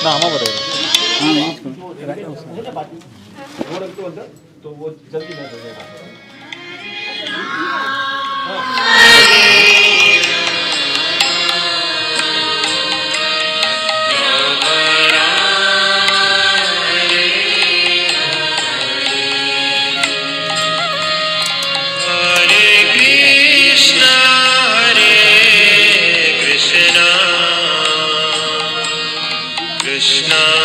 ना आमा बता तो वो जल्दी ना देगा Krishna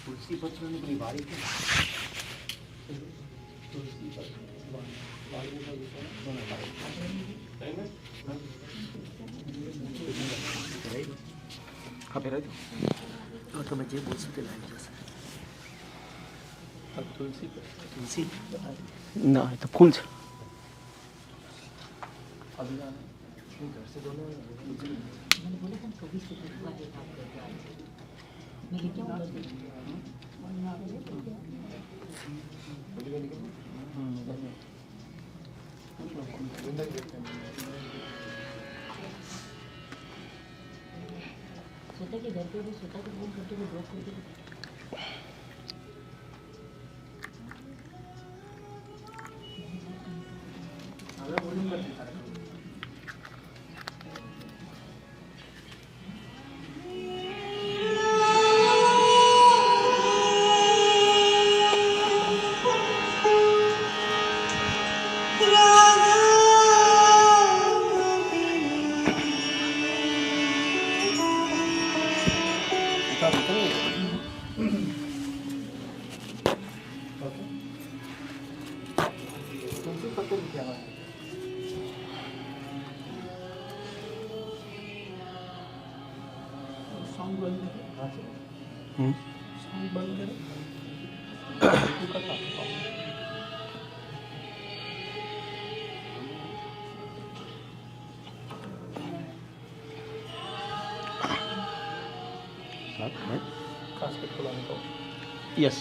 तुलसी पत्र ने कोई बारी की तुलसी पत्र बारी का हाँ फिर तो તમે જે બોલશો તે લાગી જશે तुलसी तुलसी ना ये तो फूल છે अभी घर से दोनों मैंने बोला था 24 के बाद मैं क्या बोला सोता के घर पे भी सोता के फोन करके भी ड्रॉप करके अगर वॉल्यूम कर देता है यस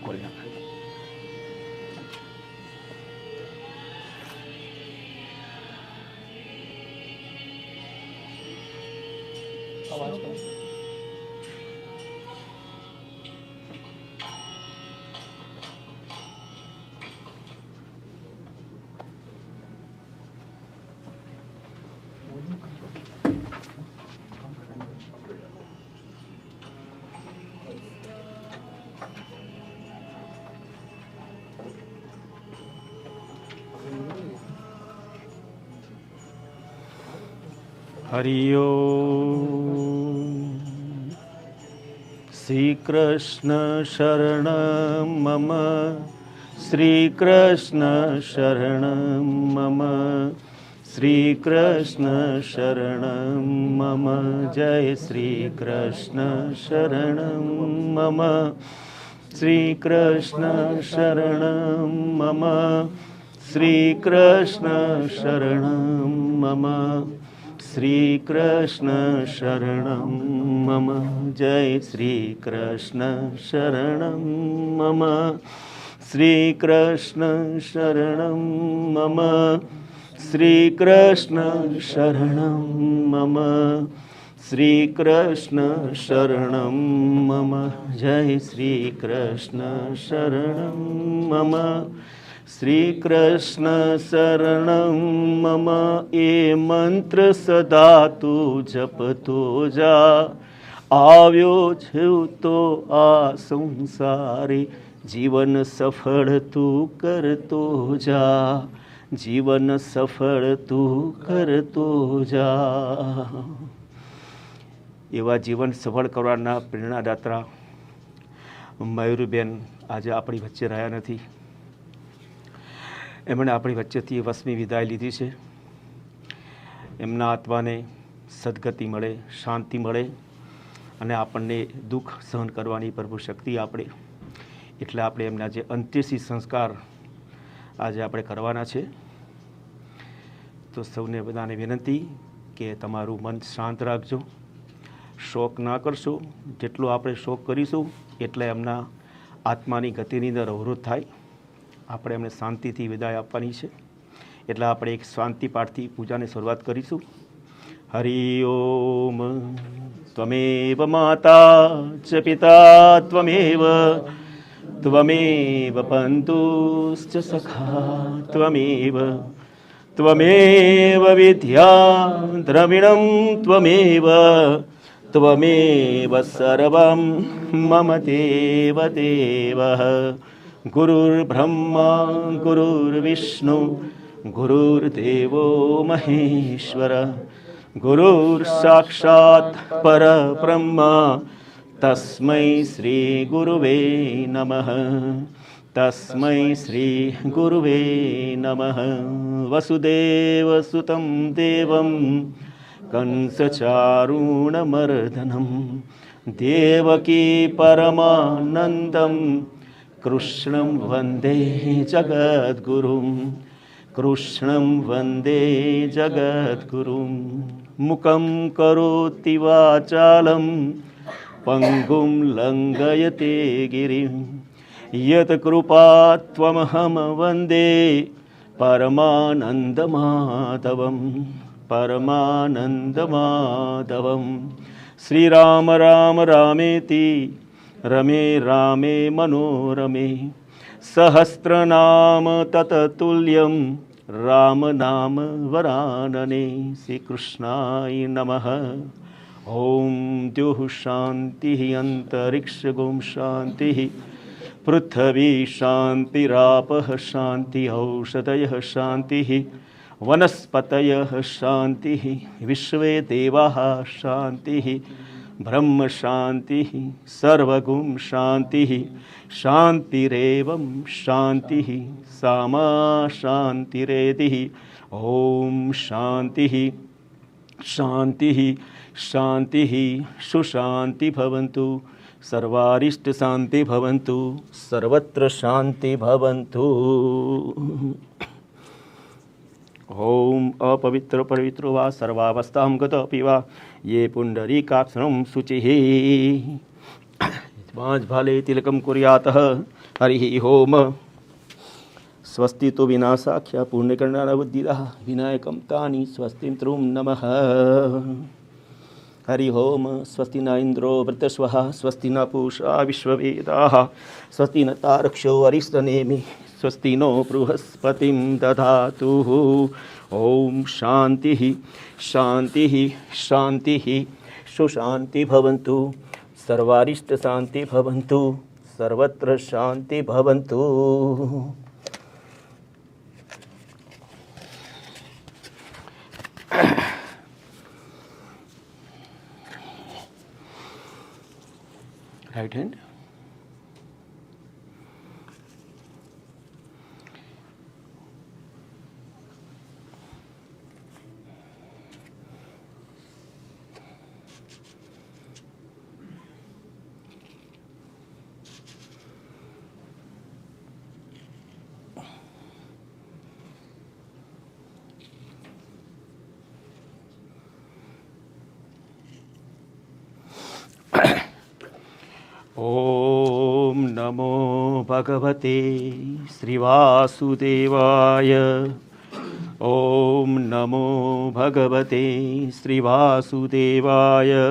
खोलना आवाज करो हरि ओम श्री कृष्ण शरणं मम श्री कृष्ण शरणं मम श्री कृष्ण शरणं मम जय श्री कृष्ण शरणं मम श्री कृष्ण शरणं मम श्री कृष्ण शरणं मम श्री कृष्ण शरणं मम जय श्री कृष्ण शरणं मम श्री कृष्ण शरणं मम श्री कृष्ण शरणं मम श्री कृष्ण शरणं मम जय श्री कृष्ण शरणं मम श्री कृष्ण शरणं मम ये मंत्र सदा तू जपतो जा આવ્યો છું તો આ સંસારે જીવન સફળ તું કરતો જા જીવન સફળ તું કરતો જા એવા જીવન સફળ કરવાના પ્રેરણાદાતા મયુરીબેન આજે આપણી વચ્ચે રહ્યા નથી. એમણે આપણી વચ્ચેથી વસમી વિદાય લીધી છે. એમના આત્માને સદગતિ મળે, શાંતિ મળે અને આપણને દુઃખ સહન કરવાની પ્રભુ શક્તિ આપે. એટલે આપણે એમના જે અંત્યેષ્ટિ સંસ્કાર આજે આપણે કરવાના છે. તો સૌને બધાને વિનંતી કે તમારું મન શાંત રાખજો, શોક ના કરશો. જેટલો આપણે શોક કરીશું એટલે એમના આત્માની ગતિની અંદર અવરોધ થાય. આપણે એમને શાંતિથી વિદાય આપવાની છે. એટલે આપણે એક શાંતિ પાઠથી પૂજાની શરૂઆત કરીશું. હરિ ઓમ. ત્વમેવ માતા ચ પિતા ત્વમેવ, ત્વમેવ પંતુશ્ચ સખા ત્વમેવ, ત્વમેવ વિદ્યા દ્રવિણમ ત્વમેવ, ત્વમેવ સર્વં મમ દેવ દેવઃ. ગુરુર્બ્રહ્મા ગુરુર્વિષ્ણુ ગુરુર્દેવો મહેશ્વર, ગુરુર સાક્ષાત પરબ્રહ્મ તસ્મૈ શ્રી ગુરુવે નમઃ, તસ્મૈ શ્રી ગુરુવે નમઃ. વસુદેવ સુતં દેવં કંસચારૂણમર્દનમ, દેવકી પરમાનંદમ કૃષ્ણં વંદે જગદ્ગુરું, કૃષ્ણં વંદે જગદ્ગુરું. મુખં કરોતિ વાચાલં પંગું લંઘયતે ગિરિં, યત કૃપાત્વમહં વંદે પરમાનંદમાધવં, પરમાનંદમાધવં. શ્રીરામ રામ રામેતિ રમે રામે મનોરમે, સહસ્રનામ તતતુલ્યં રામ નામ વરાનને. શ્રી કૃષ્ણાય નમઃ. ઓમ દ્યુઃ શાંતિ અંતરિક્ષ ગોમ શાંતિ, પૃથ્વી શાંતિરાપઃ શાંતિ, ઔષધયઃ શાંતિ, વનસ્પતયઃ શાંતિ, વિશ્વે દેવાઃ શાંતિ, બ્રહ્મ શાંતિ, સર્વગુણ શાંતિ, શાંતિરેવં શાંતિ, સામા શાંતિરેધિ. ઓમ શાંતિ શાંતિ શાંતિ સુશાંતિ ભવન્તુ, સર્વારિષ્ટ શાંતિ ભવન્તુ, સર્વત્ર શાંતિ ભવન્તુ. ઓમ અપવિત્ર પવિત્રો વા સર્વાવસ્થાં ગત અપી વા યે પુંડરીકાક્ષણં શુચિઃ ભાલે તિલકમ કુર્યાતઃ. હરિ ઓમ. સ્વસ્તિ તો વિનાશાખ્યા પુણ્યકર્ણાવદ્દિદઃ વિનાયકં તાની સ્વસ્તિં ત્રું નમઃ. હરિ ઓમ. સ્વસ્તિ ન ઇન્દ્રો વૃતસ્વઃ, સ્વસ્તિ ન પૂષા વિશ્વવેદાઃ, સ્વસ્તિ ન તારક્ષો અરિષ્ટનેમિ, સ્વસ્તિ નો બૃહસ્પતિં દધાતુ. ઓમ શાંતિ શાંતિ શાંતિ સુશાંતિ ભવન્તુ, સર્વારિષ્ટ શાંતિ ભવન્તુ, સર્વત્ર શાંતિ ભવન્તુ. Right hand. ઓમ નમો ભગવતે શ્રીવાસુદેવાય. ઓમ નમો ભગવતે શ્રીવાસુદેવાય.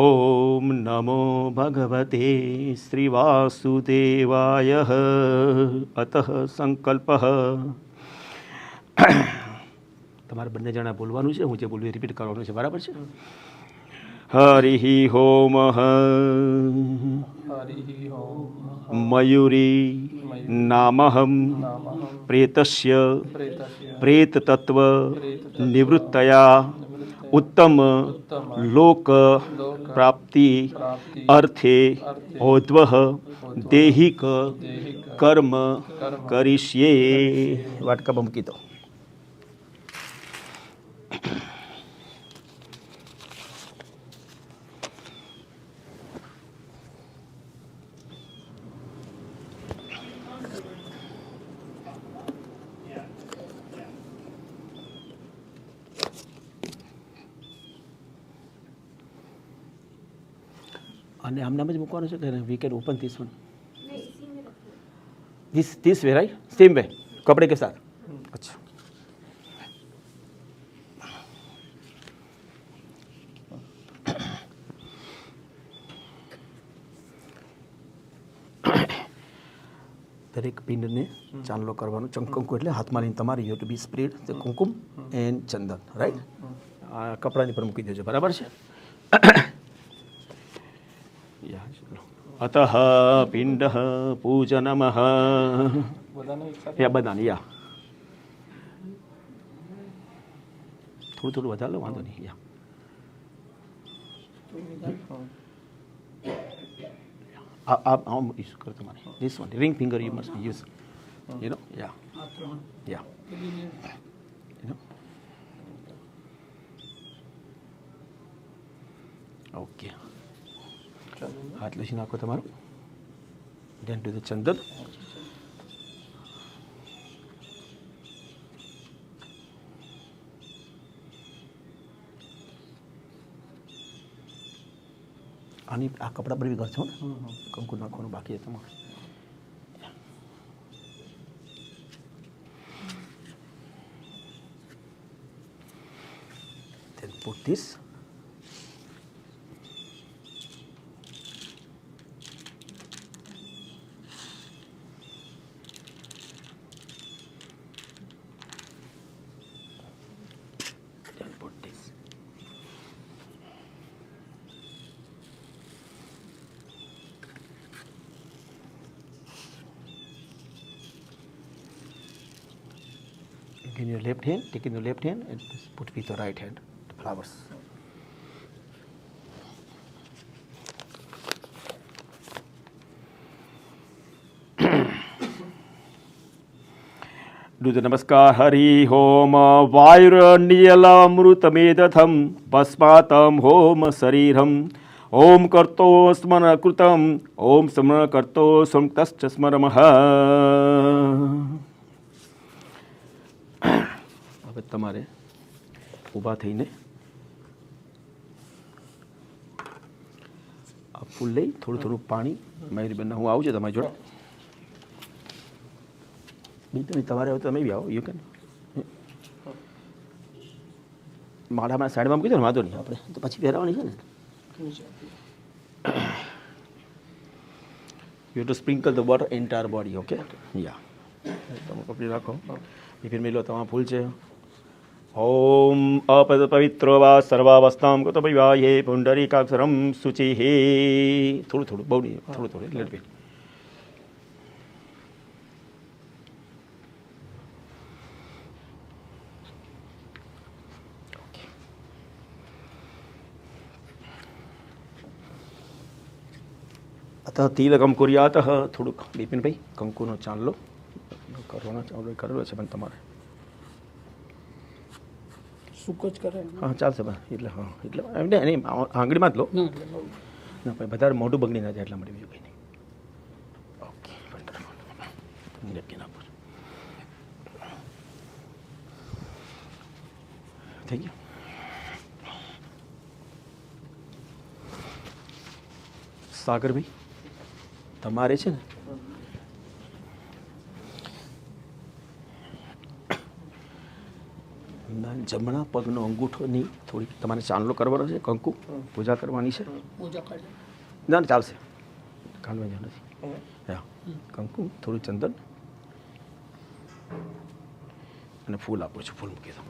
ઓમ નમો ભગવતે શ્રીવાસુદેવાય. અતઃ સંકલ્પઃ. તમારે બંને જણા બોલવાનું છે, હું જે બોલું એ રિપીટ કરવાનું છે, બરાબર છે? હરિ ઓમ. મયુરી નામહં પ્રેતસ્ય પ્રેતતત્વ નિવૃત્તયા ઉત્તમ લોક પ્રાપ્તિ અર્થે ઔદ્વઃ દૈહિક કર્મ કરીષ્યે. વાટકા મૂકી દો. અને આમ નામ જ મૂકવાનું છે કે we can open this one this way right same way कपड़े के साथ अच्छा દરેક પિંડને ચાંદલો કરવાનો કંકુ એટલે હાથમાં લઈને તમારે you to be spread the kumkum and chandan right આ કપડાની પર મૂકી દેજો બરાબર છે અતઃ પિંડ પૂજનમ બધાને યા થોડું થોડું વધારે લો વાંધો નહીં યા आप यूज करो तुम्हारे this one ring finger you must use you know या यू नो ओके हाथ लूसी नाखो तमारो देन टू द चंदन आनी आ कपड़ा पर भी करशो ने कंकु नाखવાનું બાકી છે તમારે then put this then put this in your left hand, take in your left hand and put with your right hand the flowers. Do the namaskar Hari Hom Vairaniyalamrutamedhatham Basmatam Hom Sariram Om Karto Smana Krutam Om Samana Karto Samtascha Smaramaha. હવે તમારે ઊભા થઈને આ ફૂલ લઈ થોડું થોડું પાણી મયુરી બેન હું આવું છું તમારી જોડે બીજું તમારે હવે તમે બી આવો યુ કેન માળામાં સાઈડમાં મૂકી દો ને વાંધો નહીં આપણે તો પછી પહેરાવાની છે ને you to sprinkle the water entire body okay યા તમે પકડી રાખો फिर मिलो तमाम फूल છે ओम अपवित्रो वा सर्वावस्थां कृतो विवाहे पुंडरीकाक्षरं शुचिः थोड़ું થોડું બહુ નહીં થોડું થોડું એટલે બી अतः तिलकम कुर्यातः થોડુંક બિપિનભાઈ કંકુનો ચાંદલો કરવાનો ચાલુ કરેલો છે પણ તમારે સુક જ કરે હા ચાલશે બસ એટલે હા એટલે એમને નહીં આંગળીમાં જ લો ના ભાઈ વધારે મોઢું બગડી ના જાય એટલા માટે બીજું કંઈ નહીં ઓકે નક્કી ના પર થઈ ગયું સાગરભાઈ તમારે છે ને જમણા પગનો અંગૂઠોની થોડી તમારે ચાંદલો કરવાનો છે કંકુ પૂજા કરવાની છે ના ચાલશે કાલમાં જ નથી હા કંકુ થોડું ચંદન અને ફૂલ આપું છું ફૂલ મૂકી દો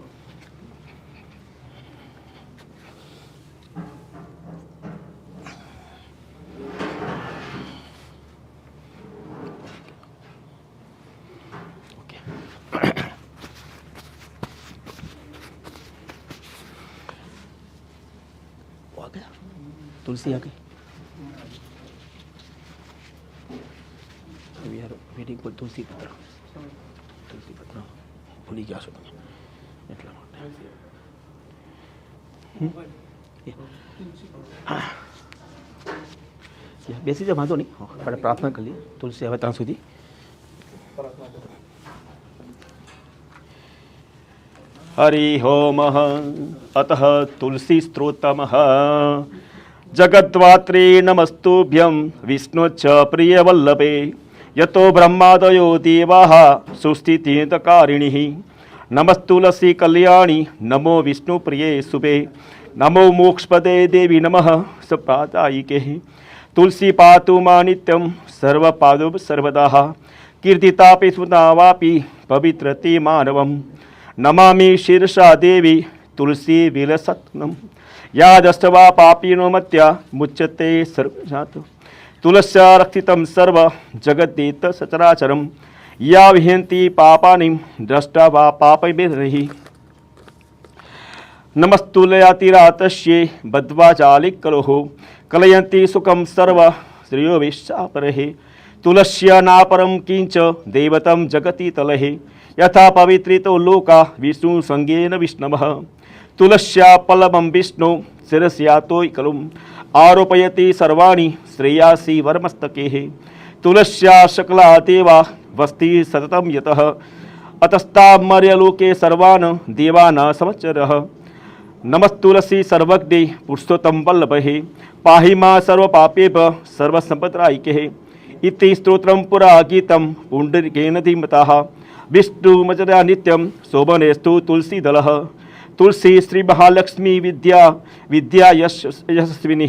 तुलसी आ गई वी आर वेटिंग फॉर तुलसी पत्र भूली गया છો તમે એટલા માટે બેસી જાઓ વાંધો નહીં આપણે પ્રાર્થના કરી લઈએ તુલસી હવે ત્યાં સુધી हरि ओम अतः तुलसी स्त्रोतम जगद्धात्रे नमस्तुभ्यं विष्णुच्च प्रियवल्लभे यतो ब्रह्मादयो देवाः सुस्थितिकारिणिः नमस्तुलसी कल्याणी नमो विष्णुप्रिये शुभे नमो मोक्षपदे देवी नमः सप्रादायिके तुलसी पातु मा नित्यं सर्वपादो सर्वदा कीर्तितापि सुनावापि पवित्रते मानवं नमामि शीर्षा देवी तुलसी विलसत्नम यादष्टवा पापिनो मत्या मुच्यते सर्वजात तुलस्या रक्षितं सर्व जगद्देत सचराचरं या विहन्ति पापानि दृष्टा वा पापैर्हि नमस्तुलयातिरातस्ये बद्ध्वाचालिकरोः कलयन्ति सुखं सर्व श्रेयो विश्चापरेः तुलस्या नापरं किञ्च दैवतं जगति तलहे यथा पवित्रितो लोका विष्णुसङ्गेन विष्णवः तुलस्या पल्लवं विष्णु शिरस्यातोऽकलुम् आरोपयति सर्वाणि श्रेयासि वरमस्तकेः तुलस्या सकला देवा वस्ति सततं यतः अतस्तामर्यलोके सर्वान् देवान् संवत्सरः नमस्तुलसी सर्वज्ञे पुरुषोत्तम वल्लभे पाहि मा सर्वपापेभ्य सर्वसम्पदायिके इति स्तोत्रं पुरा गीतं पुण्डरीकेन धीमतः विष्णुमजरा नित्यं शोभनेस्तु तुलसीदलः तुलसी श्री महालक्ष्मी विद्या विद्या यशस्विनी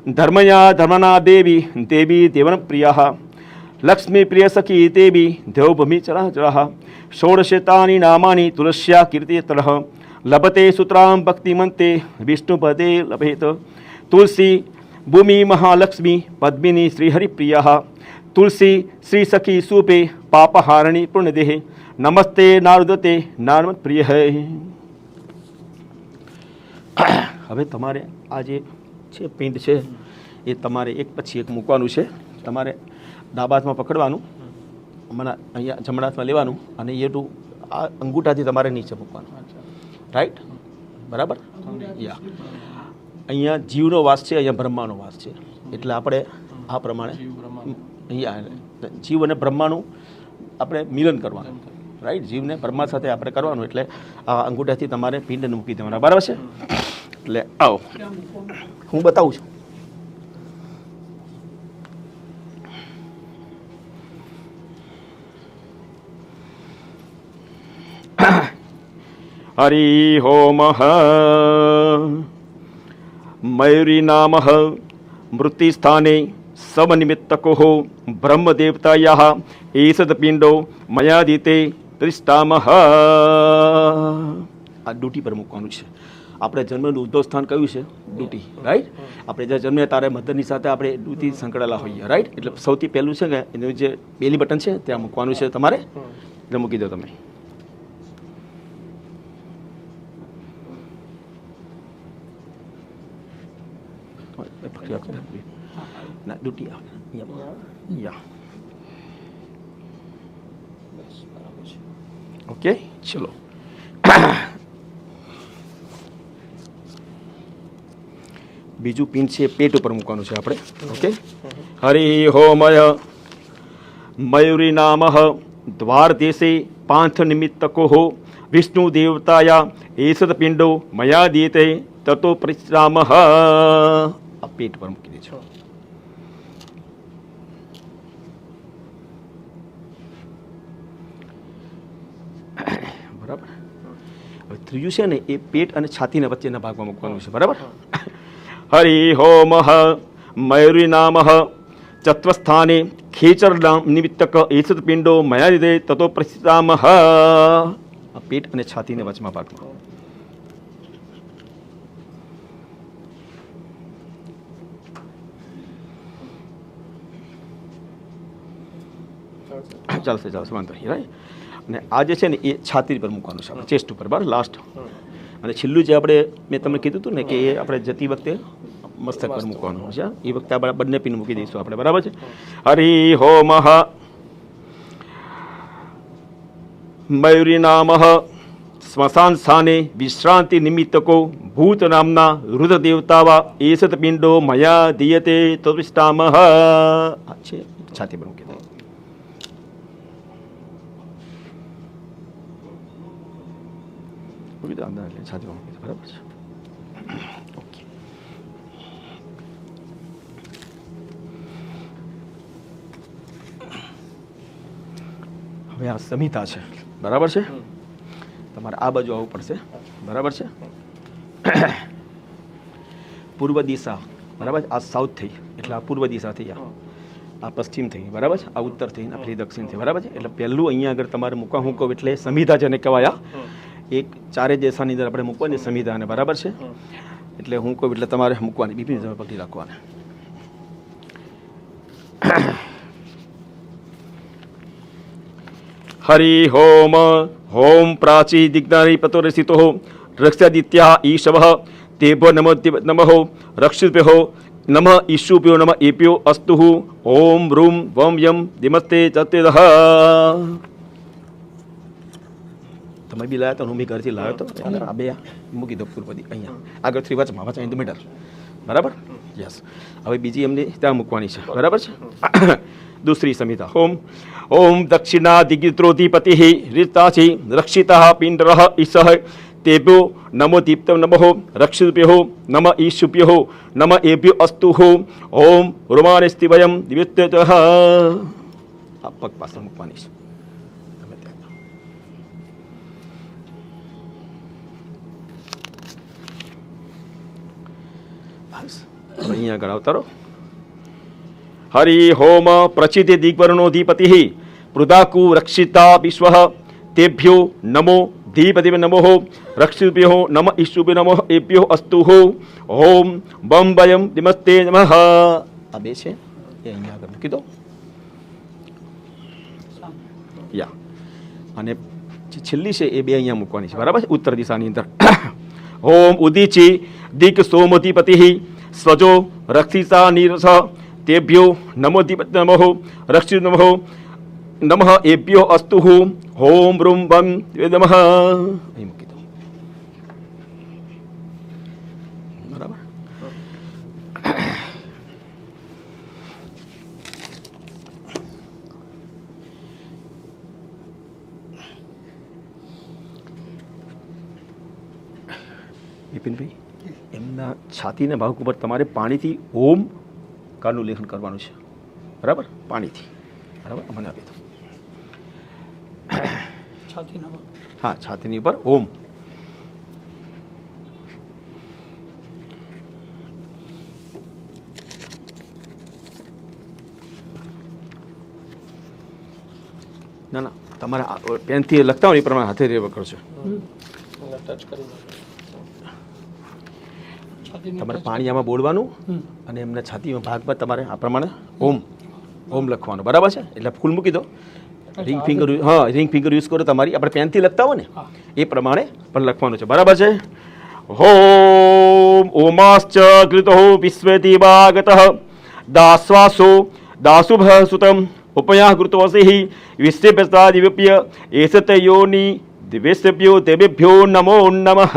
धर्मया धर्मना देवी देवी देवनप्रिया लक्ष्मी प्रिय सखी देवी देवभूमि चराचरः षोडशतानि नामानि तुलस्या कीर्तितरः लभते सूत्रां भक्तिमन्ते विष्णुपदे लभेत तुलसी भूमि महालक्ष्मी पद्मिनी श्रीहरिप्रिया तुलसी श्री सखी सुपे पापहारिणी पुण्यदेह नमस्ते नारदते नारद प्रिय है। હવે તમારે આ જે છે પિંડ છે એ તમારે એક પછી એક મૂકવાનું છે તમારે ડાબા હાથમાં પકડવાનું મને અહીંયા જમણા હાથમાં લેવાનું અને એટું આ અંગૂઠાથી તમારે નીચે મૂકવાનું રાઈટ બરાબર યા અહીંયા જીવનો વાસ છે અહીંયા બ્રહ્માનો વાસ છે એટલે આપણે આ પ્રમાણે અહીંયા જીવ અને બ્રહ્માનું આપણે મિલન કરવાનું રાઈટ જીવને બ્રહ્મા સાથે આપણે કરવાનું એટલે આ અંગૂઠાથી તમારે પિંડને મૂકી દેવાના બરાબર છે એટલે આવો હું બતાવું છું हरि ओम मयूरी नाम मृत्युस्थाने समनिमित्तको ब्रह्मदेवतायाः एषदपिण्डो मया दीते त्रिष्टामः आ ड्यूटी पर મૂકવાનું છે આપણે જન્મનું ઉદ્ભવ સ્થાન કયું છે ડ્યુટી રાઈટ આપણે જે જન્મે તારે મધરની સાથે આપણે ડ્યુટી સંકળાયેલા હોઈએ રાઈટ એટલે સૌથી પહેલું છે કે એનું જે બેલી બટન છે ત્યાં મૂકવાનું છે તમારે એટલે મૂકી દો તમે ના ડ્યુટી યા ઓકે ચલો બીજું પિન છે પેટ ઉપર મૂકવાનું છે આપણે ઓકે હરિ હોમય મયુરી નામ દ્વાર દેશે પાંથ નિમિત્તકો વિષ્ણુ દેવતાયા એષદ પિંડો મયા દીતે તતો પરિશ્રામ આ પેટ પર મૂકી દેજો બરાબર હવે ત્રીજું છે ને એ પેટ અને છાતીના વચ્ચેના ભાગમાં મૂકવાનું છે બરાબર हरि होम मयूरी नाम चत्वस्थाने खेचर निमित्तक एषद पिंडो मया दीदे ततो प्रसिद्धाम पेट અને છાતીને વચમાં ભાગમાં ચાલશે ચાલશે વાંધો નહીં રાઈટ અને આ જે છે ને એ છાતી પર મૂકવાનું છે આપણે ચેસ્ટ ઉપર બરાબર લાસ્ટ અને છેલ્લું જે આપણે મેં તમને કીધું હતું ને કે એ આપણે જતી વખતે મસ્તક પર મૂકવાનું છે એ વખતે આપણે બંને પિન મૂકી દઈશું આપણે બરાબર છે હરિ હોમ મયુરી નામ સ્મશાન સ્થાને વિશ્રાંતિ નિમિત્તકો ભૂત નામના રુદ્ર દેવતાવા એષદ પિંડો મયા દીયતે તત્વિષ્ટામ છે છાતી પર મૂકી દઈએ છાતી બરાબર છે ઓકે હવે આ સંહિતા છે, બરાબર છે. તમારે આ બાજુ આવવું પડશે, બરાબર છે. પૂર્વ દિશા, બરાબર. આ સાઉથ થઈ એટલે આ પૂર્વ દિશા થઈ, આ પશ્ચિમ થઈ, બરાબર છે. આ ઉત્તર થઈ, આ પેલી દક્ષિણ થઈ, બરાબર છે. એટલે પહેલું અહીંયા આગળ તમારે મૂકવા મૂકો એટલે સંહિતા જેને કહેવાય. એક ચારે દિશાની અંદર આપણે મૂકવાની સંહિતાને, બરાબર છે. એટલે હું કહું એટલે તમારે મૂકવાની, બીપી તમે પકડી રાખવાના. હરિ હોમ હોમ પ્રાચી દિગ્નારી પતોરસિતો રક્ષાદિત્યા ઈશવ તેભ્યો નમો રક્ષિભ્યો નમઃ ઈશુભ્યો નમઃ એભ્યો અસ્તુ ઓમ રૂમ વમ યમ દિમસ્તે ચતેદઃ. તમે બી લાવ્યા તો હું બી ઘરથી લાવ્યો તો આ બે મૂકી દો પૂર્વદી અહીંયા આગળથી વચમાં વચમાં ઇન ધ મિડલ, બરાબર. યસ. હવે બીજી એમને ત્યાં મૂકવાની છે, બરાબર છે. दूसरी संहिता. ओम ओम दक्षिणा दिग्द्रोधिपति ऋतासी रक्षिता पिंडर ईश तेभ्यो नमो दीप्त नमो रक्षिभ्यो नम ईशुभ्यो नम एभ्यो अस्तु ओम रोमानस्ति वयम दिव्यत. આ પગ પાસે મૂકવાની છે. અહીંયા આગળ આવતા રહો. हरि होम प्रचित दिग्वर्णोधिपति पृदाकु रक्षिता विश्व तेभ्यो नमो धीपति नमो रक्षिभ्यो नम ईशुभ्यो नमो एभ्यो अस्तु ओम बम वयम दिमस्ते नमः. આ બે છે એ અહીંયા આગળ મૂકી દો. યા અને જે છેલ્લી છે એ બે અહીંયા મૂકવાની છે, બરાબર છે. ઉત્તર દિશાની અંદર. ઓમ ઉદીચી દિક સોમધિપતિ સ્વજો રક્ષિતા નીરસ तेभ्यो नमो दीपत नमो रक्षित नमो नमः एभ्यो अस्तु ओम रूम वम नमः. અહીં મૂકી દો, બરાબર. વિપિનભાઈ એમના છાતીના ભાગ ઉપર તમારે પાણીથી ઓમ કાનું લેખન કરવાનું છે, બરાબર. પાણીથી, બરાબર. મને આપી દો. હા, છાતીની ઉપર ઓમ. ના ના, તમારે પેનથી લખતા હોય એ પ્રમાણે હાથે રેવ કરશો. તમારે પાણી આમાં બોલવાનું અને એમના છાતીમાં ભાગમાં તમારે આ પ્રમાણે ઓમ ઓમ લખવાનું, બરાબર છે. એટલે ફૂલ મૂકી દો. રિંગ ફિંગર, હા, રિંગ ફિંગર યુઝ કરો. તમારી આપણે પેનથી લખતા હોય ને એ પ્રમાણે પણ લખવાનું છે, બરાબર છે. ઓમ ઓમાશ્ચ કૃતો વિશ્વેતિવાગત દાસ્વાસો દાસુભ સુતમ ઉપયા કૃતોસી વિશ્વેભ્યસ્તા દિવ્યપ્ય એસત યોની દિવ્યેભ્યો દેવેભ્યો નમો નમઃ.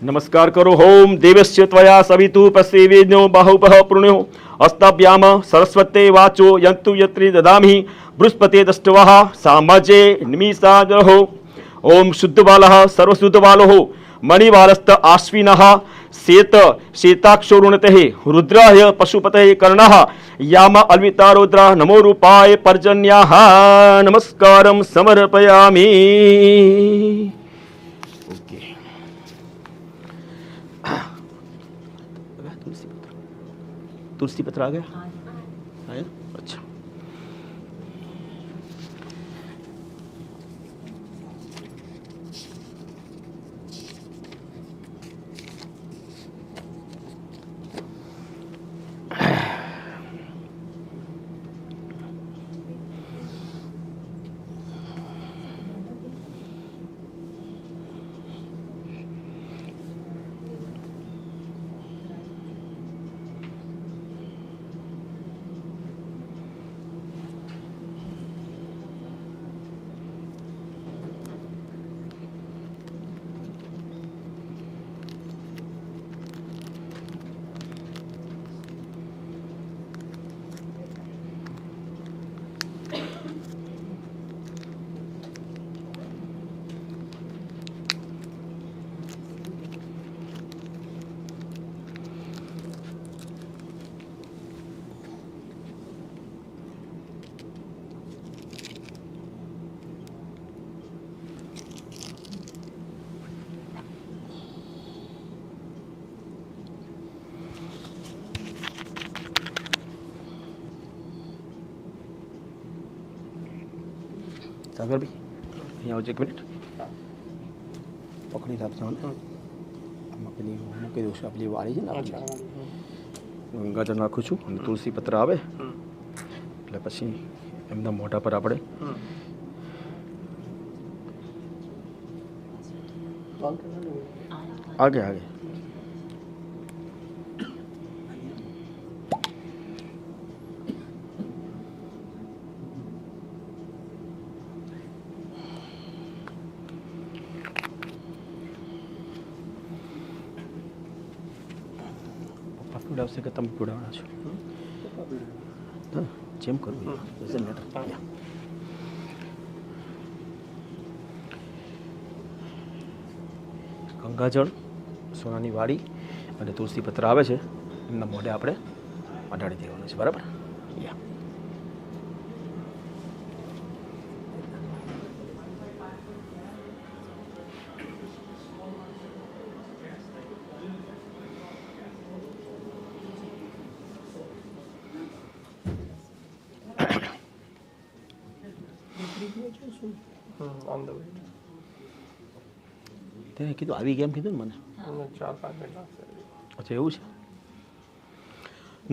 नमस्कार करो. होम देवस्य त्वया सवितु प्रसेवेनो बाहुभः प्रणयो अस्ताभ्याम सरस्वते वाचो यन्तु यत्रि ददामि बृहस्पते दष्टवः सामजे निमिषाजहो. ओम शुद्धबालः सर्वशुद्धबालो मणिबालस्त आश्विनः श्वेत श्वेताक्षोरुणतेः रुद्राय पशुपतये कर्णः याम अल्विता रुद्र नमो रूपाय पर्जन्याः नमस्कारं समर्पयामि. तुलसी पत्र आ गया? आया? अच्छा. સાગરભાઈ અહીંયા આવજો 1 મિનિટ પકડી રાખજો ને આમાં પેલી મૂકી દઉં છું આપણી વાળી છે ને ગંગાજળ નાખું છું અને તુલસી પત્ર આવે એટલે પછી એમના મોઢા પર આપણે આગે આગે પીવડાવશે કે તમે પીવડાવવાના છો હા જેમ કરવું ગંગાજળ સોનાની વાડી અને તુલસી પત્ર આવે છે એમના મોઢે આપણે અડાડી દેવાનું છે બરાબર તેને કીધું આવી કેમ કીધું ને મને અચ્છા એવું છે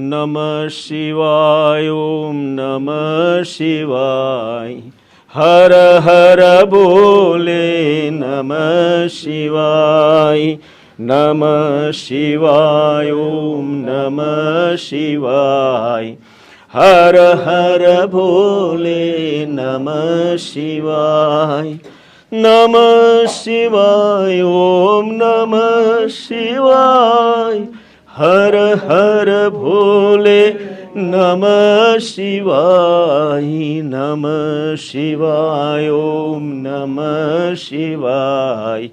નમઃ શિવાય ઓમ નમઃ શિવાય હર હર બોલે નમઃ શિવાય નમઃ શિવાય ઓમ નમઃ શિવાય હર હર ભોલે નમઃ શિવાય નમઃ શિવાય ઓમ નમઃ શિવાય હર હર ભોલે નમઃ શિવાય નમઃ શિવાય ઓમ નમઃ શિવાય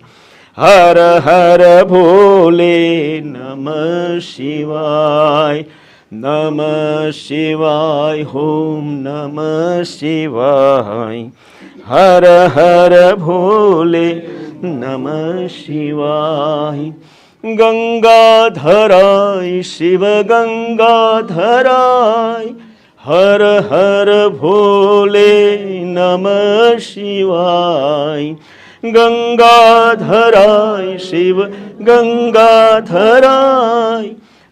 હર હર ભોલે નમઃ શિવાય નમઃ શિવાય ઓમ નમઃ શિવાય હર હર ભોલે નમઃ શિવાય ગંગાધરાય શિવ ગંગાધરાય હર હર ભોલે નમઃ શિવાય ગંગાધરાય શિવ ગંગાધરાય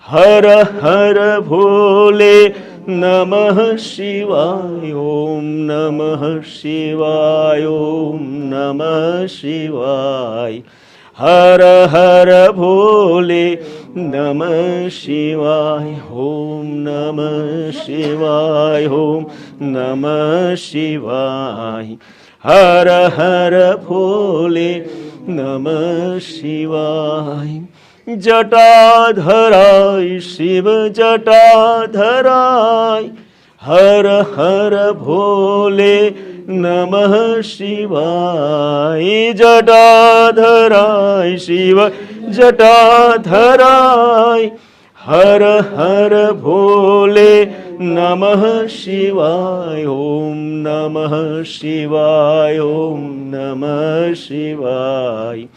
હર હર ભોલે નમઃ શિવાય ઓમ નમઃ શિવાય ઓમ નમઃ શિવાય હર હર ભોલે નમઃ શિવાય ઓમ નમઃ શિવાય ઓમ નમઃ શિવાય હર હર ભોલે નમઃ શિવાય જટાધરાય શિવ જટાધરાય હર હર ભોલે નમઃ શિવાય જટાધરાય શિવ જટાધરાય હર હર ભોલે નમઃ શિવાય ઓમ નમઃ શિવાય ઓમ નમઃ શિવાય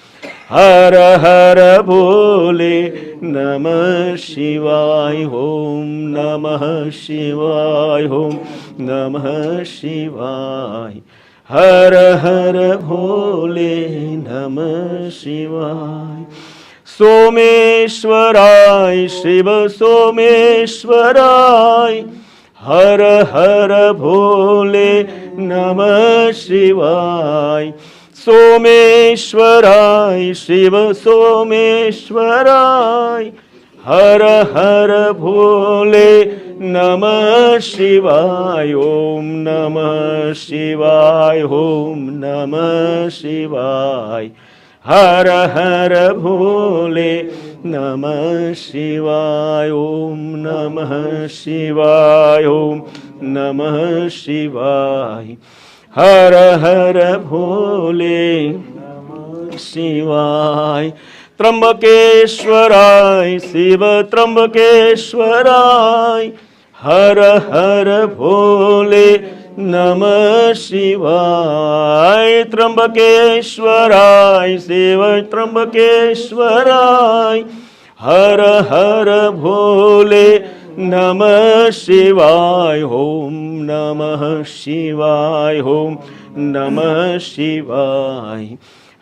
હર હર ભોલે નમઃ શિવાય ઓમ નમઃ શિવાય ઓમ નમઃ શિવાય હર હર ભોલે નમઃ શિવાય સોમેશ્વરાય શિવ સોમેશ્વરાય હર હર ભોલે નમઃ શિવાય સોમેશ્વરાય શિવ સોમેશ્વરાય હર હર ભોલે નમઃ શિવાય ઓમ નમઃ શિવાય ઓમ નમઃ શિવાય હર હર ભોલે નમઃ શિવાય ઓમ નમઃ શિવાય ઓમ નમઃ શિવાય હર હર ભોલે નમઃ શિવાય ત્રંબકેશ્વરાય શિવ ત્રંબકેશ્વરાય હર હર ભોલે નમઃ શિવાય ત્રંબકેશ્વરાય શિવ ત્રંબકેશ્વરાય હર હર ભોલે નમઃ શિવાય ઓમ નમઃ શિવાય ઓમ नमः शिवाय।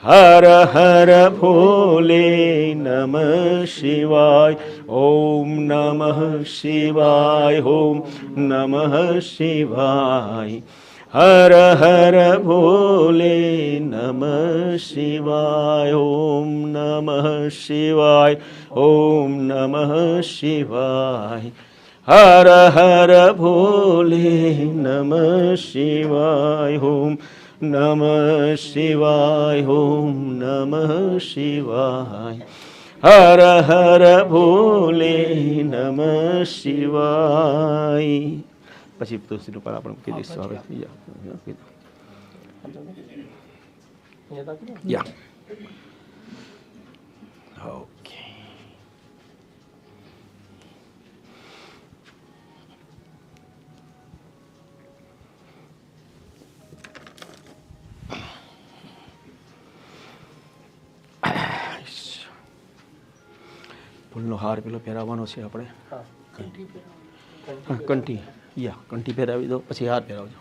हर हर भोले नमः शिवाय। ओम नमः शिवाय। ओम नमः शिवाय। हर हर भोले नमः शिवाय। ओम नमः शिवाय। ओम नमः शिवाय। हर हर भोले नमः शिवाय। ओम नमः शिवाय। ओम नमः शिवाय। हर हर भोले नमः शिवाय। પછી તુલસીનું પર આપણે મૂકી દઈશું હવે યા ઓકે ફૂલનો હાર પેલો પહેરાવવાનો છે આપણે કંઠી યા કંઠી પહેરાવી દો પછી હાર પહેરાવજો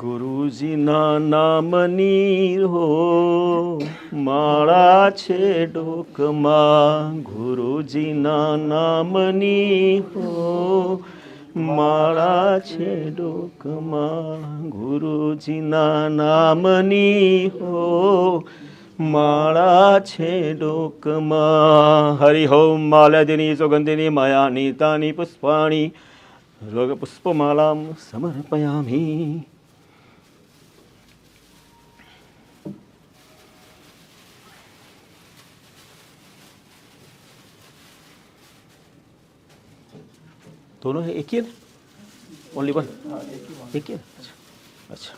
ગુરુજીના નામની હો માળા છે ડોકમાં ગુરુજીના નામની હો માળા છે ડોકમાં ગુરુજીના નામની હો માળા છે ડોકમાં હરિ ઓમ માલદિની સુગંધિની માયા નીતાની પુષ્પાણી પુષ્પમાલાં સમર્પયામિ दोनों है एक ही है ओनली वन एक ही है अच्छा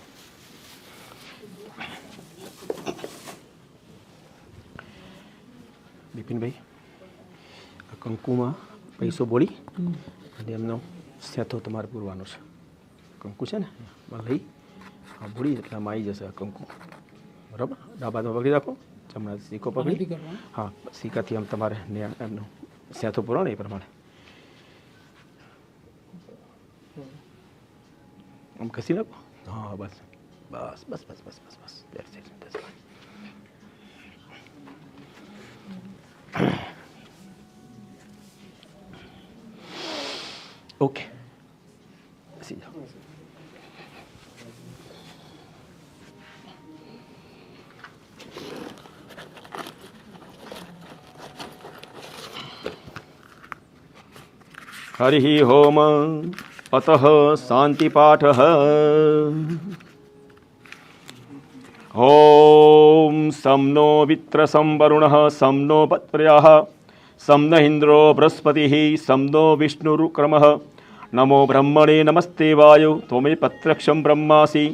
बिपिन भाई कंकु में पैसो बोली एमनो सेथो तमारे पूरवानो छे कंकु है ने लई हाँ बोली एटले आई जैसे कंकु बराबर डाबा तो पकड़ी राखो जमणा सीको पकड़ी हाँ सीका थी आम तमारे एमनो सेथो पूरवानो ए प्रमाणे हम कसी ना हाँ बस बस बस बस बस बस बस that's it, that's fine. Okay सी जाओ हरि ओम अतः शांतिपाठः ओम सं नो मित्रसं वरुणः सं नो पत्र्याः सं न इन्द्रो बृहस्पतिः सं नो विष्णुरुक्रमः नमो ब्रह्मणे नमस्ते वायु त्वमे पत्रक्षं ब्रह्मासि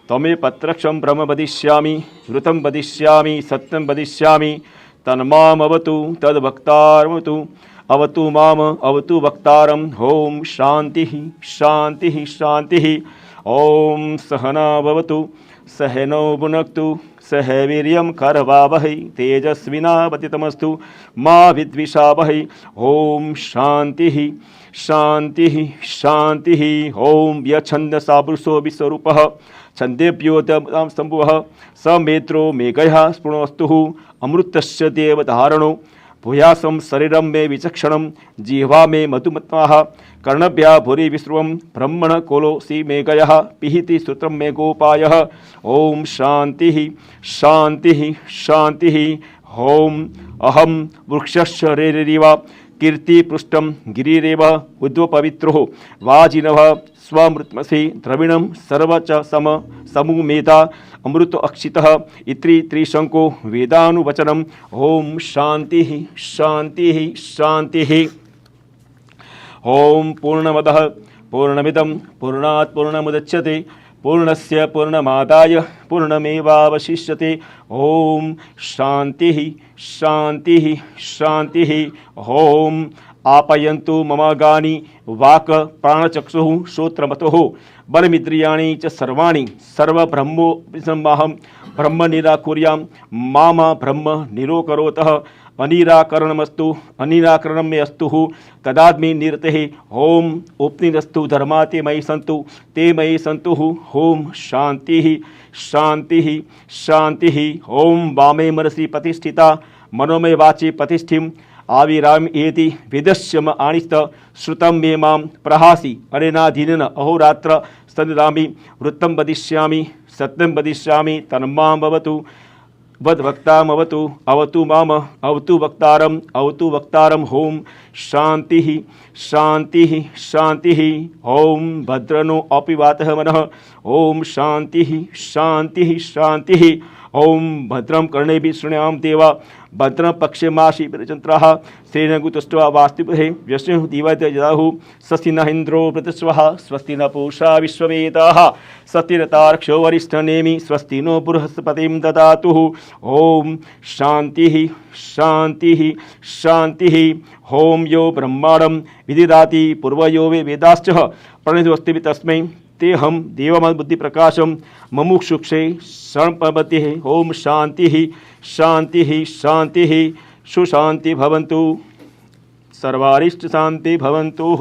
त्वमे पत्रक्षं ब्रह्म वदिष्यामि ऋतं वदिष्यामि सत्यं वदिष्यामि तन्मामवतु तद्भक्तारमवतु अवतु माम अवतु वक्तारम ओम शांति शांति शांति ओम सहना भवतु सहनौ भुनक्तु सह वीर्यं करवावहै तेजस्विनावतितमस्तु मा विद्विषावहै ओम शांति शांति शांति ओम यच्छन्दसा पुरुषो विश्वरूपः छन्देभ्यो स्तम्भुवः समेत्रो मेघयः स्पृणोस्तुः अमृतस्य देवधारणो भूयासं शरीरं मे विचक्षणं जिह्वा मे मधुमत्वाः कर्णभ्यः भूरि विश्रुवं ब्रह्मण कोलोऽसि मे गयः पिहिति श्रुतं मे गोपायः ओम शांति शांति शांति ओम अहं वृक्षस्य रेरिव कीर्तिपृष्ठं गिरिरेव उद्वपवित्रो वाजिनवः स्वमृत्मसि द्रविणं सर्वच समूमेता अमृत अक्षितः इति त्रिशंको वेदानुवचनम् ओम शांति शांति शांति ओम पूर्णमदः पूर्णमिदं पूर्णात् पूर्णमुदच्यते पूर्णस्य पूर्णमादाय पूर्णमेवावशिष्यते ओम शांति शांति शांति ओम आपयन्तु मम गानि वाक् प्राणचक्षुः श्रोत्रमतोः बलमिन्द्रियाणि च सर्वाणि सर्वब्रह्मोऽहं ब्रह्म निराकुर्यां माम ब्रह्म निरोकरोतः अनिराकरणं मे अस्तु तदात्मे निरतेः ओम उपनिरस्तु धर्मा ते मयि सन्तु ओम शांति शांति शांति ओम वामे मनसि प्रतिष्ठिता मनोमय वाचे प्रतिष्ठिम आविराम एति वेदस्यम आनिस्त श्रुतं मे मां प्रहासि अनेनाधीनेन अहोरात्र सददामि वृत्तं वदिष्यामि सत्यं वदिष्यामि तन्मां भवतु वद्वक्तामवतु अवतु माम अवतु वक्तारम ओम शांति शांति शांति ओम भद्रनो अपि वातः मनः ओम शांति शांति शांति ओम भद्रं कर्णेभिः शृणुयाम देवा भद्रं पक्षमासि प्रचन्द्राः श्रेणगुतुष्ट्वा वास्तुभे व्यस्युः दिवदजाहु स्वस्ति न इन्द्रो वृतस्वः स्वस्ति न पूषा विश्ववेदाः स्वस्ति न तार्क्ष्यो वरिष्ठनेमि स्वस्ति नो बृहस्पतिं ददातु ओम शांति शांति शांति ओम यो ब्रह्मांडं विदिदाति पूर्वयो वेदाश्च प्रणितोऽस्ति तस्मै तेहम देवमद्बुद्धि प्रकाशम ममुक्षुक्षे शरणपति ओम शांति शांति शांति सुशांति भवन्तु सर्वारिष्ट शांति भवन्तु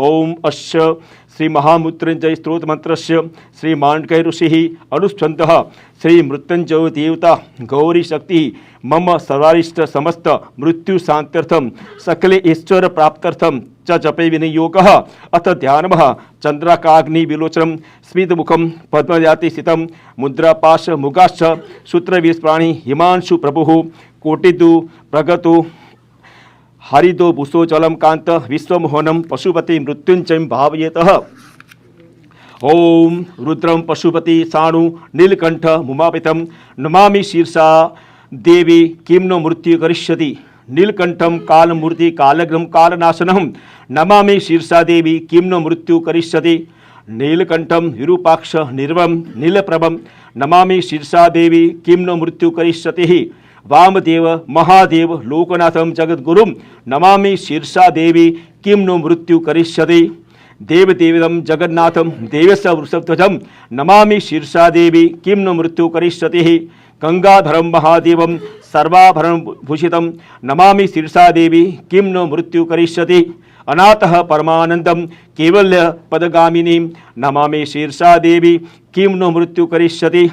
ओम अस्य श्री महामृत्युंजय स्त्रोत मंत्रस्य श्री माण्डुक्य ऋषिः अनुष्ठन्तः श्री मृत्युंजय देवता गौरी शक्ति मम सर्वारिष्ट समस्त मृत्यु शांत्यर्थम सकले ईश्वर प्राप्त्यर्थम च जपे विनियोगः अथ ध्यानमः चंद्राकाग्नि विलोचनम स्मितमुखम पद्मजाति स्थितं मुद्रापाश मुगाश्च सूत्रवीस्प्राणि हिमांशु प्रभुः कोटिदु प्रगतु हरिदो भूषो जलम कांत विश्वमोहनम पशुपति मृत्युंजयं भावयेतः ओम रुद्रम पशुपति साणु नीलकंठ मुमापितं नमामि शीर्षा देवी किं नो मृत्यु करिष्यति नीलकंठम कालमूर्ति कालग्रम कालनाशनम नमामि शीर्षा देवी किं नो मृत्यु करिष्यति नीलकंठम विरूपाक्ष निर्वम नीलप्रभम नमामि शीर्षा देवी किं नो मृत्यु करिष्यति वामदेव महादेव लोकनाथम जगद्गुरुम नमामि शीर्षा देवी किं नो मृत्यु करिष्यति देवदेवदम जगन्नाथम देवस्य वृषध्वजम नमामि शीर्षा देवी किं नो मृत्यु करिष्यति गंगाधरम महादेवम सर्वाभरण भूषितं नमामि शीर्षा देवी किं नो मृत्यु करिष्यति अनाथः परमानंदम केवल्य पदगामिनीं नमामि शीर्षा देवी किं नो मृत्यु करिष्यति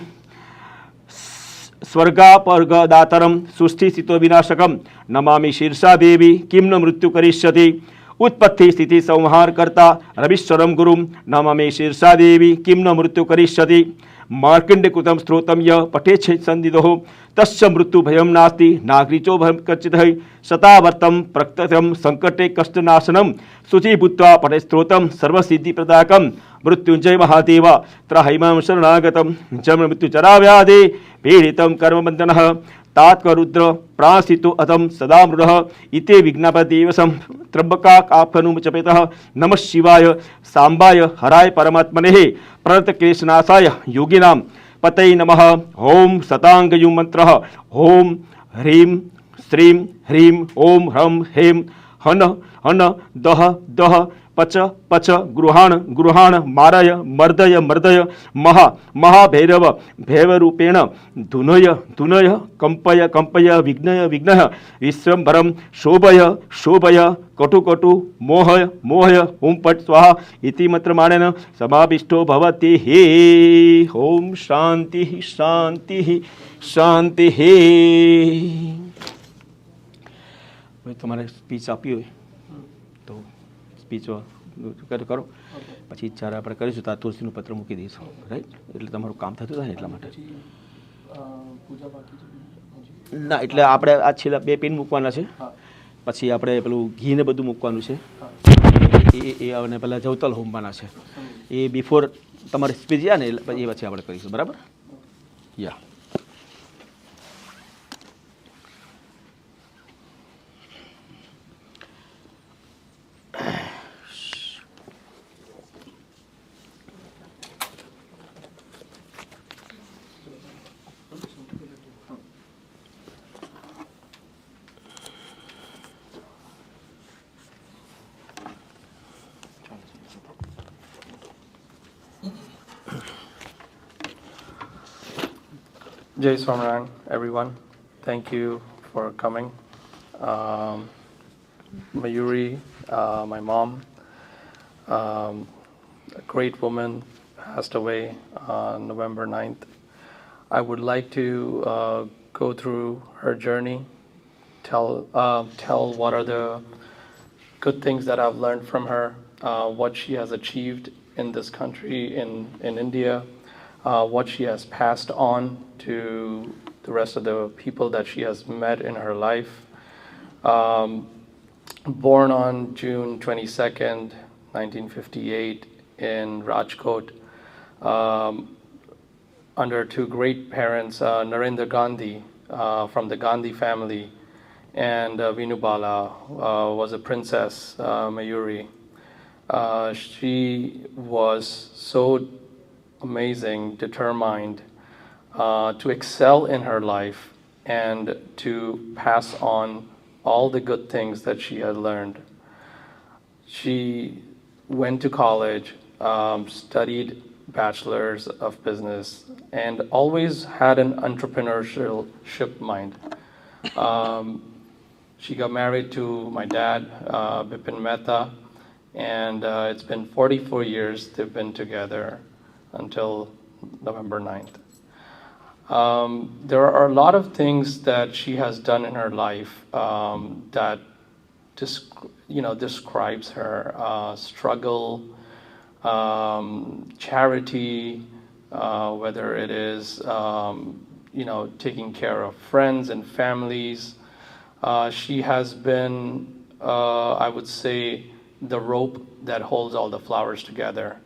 स्वर्गापर्गदातरम सुष्ठिस्थितो विनाशकम नमामि शीर्षा देवी किं नो मृत्यु करिष्यति उत्पत्ति स्थिति संहारकर्ता रविश्वरम गुरुम नमामि शीर्षा देवी किं नो मृत्यु करिष्यति मार्कण्डेयकृतं स्त्रोतं य पठेच्छेत् सन्दिदोः तस्य मृत्युभयं नास्ति नागरिचो भयं कच्चित् शतावर्तं प्रकृतं संकटे कष्टनाशनं शुचिभूत्वा पठे स्त्रोतं सर्वसिद्धिप्रदायकं मृत्युंजय महादेव त्राहिमां शरणागतं जन्म मृत्युचराव्याधि पीडितं कर्मबन्धनः तात्करुद्र प्राणस्थितो अधम सदा मृडः इति विज्ञापदेवसं त्र्यम्बकाकाफनुमुचपेतः नमः शिवाय सांबाय हराय परमात्मने प्रणतक्लेशनाशाय योगिनां पतये नमः ओम शतांगयुं मंत्रः ओम ह्रीं श्रीं ह्रीं ओम ह्रं हें हन हन दह दह पच पच गृहाण गृहाण मारय मर्दय मर्दय महा महाभैरव भैरवरूपेण धुनय धुनय कंपय कंपय विघ्नय विघ्नय विश्वम्भरं शोभय शोभय कटु कटु मोहय मोहय ओम पट स्वाहा इति मंत्रमाणेन समाविष्टो भवति हे ओम शांति शांति शांति हे તમારે સ્પીચ આપી હોય તો સ્પીચ કરો પછી ચાર આપણે કરીશું તો આ તુલસીનું પત્ર મૂકી દઈશું રાઈટ એટલે તમારું કામ થતું થાય એટલા માટે ના એટલે આપણે આ છેલ્લા બે પેન મૂકવાના છે પછી આપણે પેલું ઘી ને બધું મૂકવાનું છે એ અને પહેલાં જવતલ હોમવાના છે એ બિફોર તમારે સ્પીચ જાય ને એ પછી આપણે કરીશું બરાબર યા Jai Swaminarayan, everyone. Thank you for coming. Um, Mayuri, my mom, a great woman, passed away on November 9th. I would like to go through her journey, tell what are the good things that I've learned from her, what she has achieved in this country, in India, what she has passed on to the rest of the people that she has met in her life. Born on June 22nd, 1958 in Rajkot, under two great parents, Narendra Gandhi from the Gandhi family, and Vinubala was a princess, Mayuri. She was so amazing, determined to excel in her life and to pass on all the good things that she had learned. She went to college, studied bachelor's of business, and always had an entrepreneurship mind. She got married to my dad, Bipin Mehta, and it's been 44 years they've been together until November 9th. There are a lot of things that she has done in her life that describes her struggle, charity, whether it is taking care of friends and families. She has been, I would say, the rope that holds all the flowers together.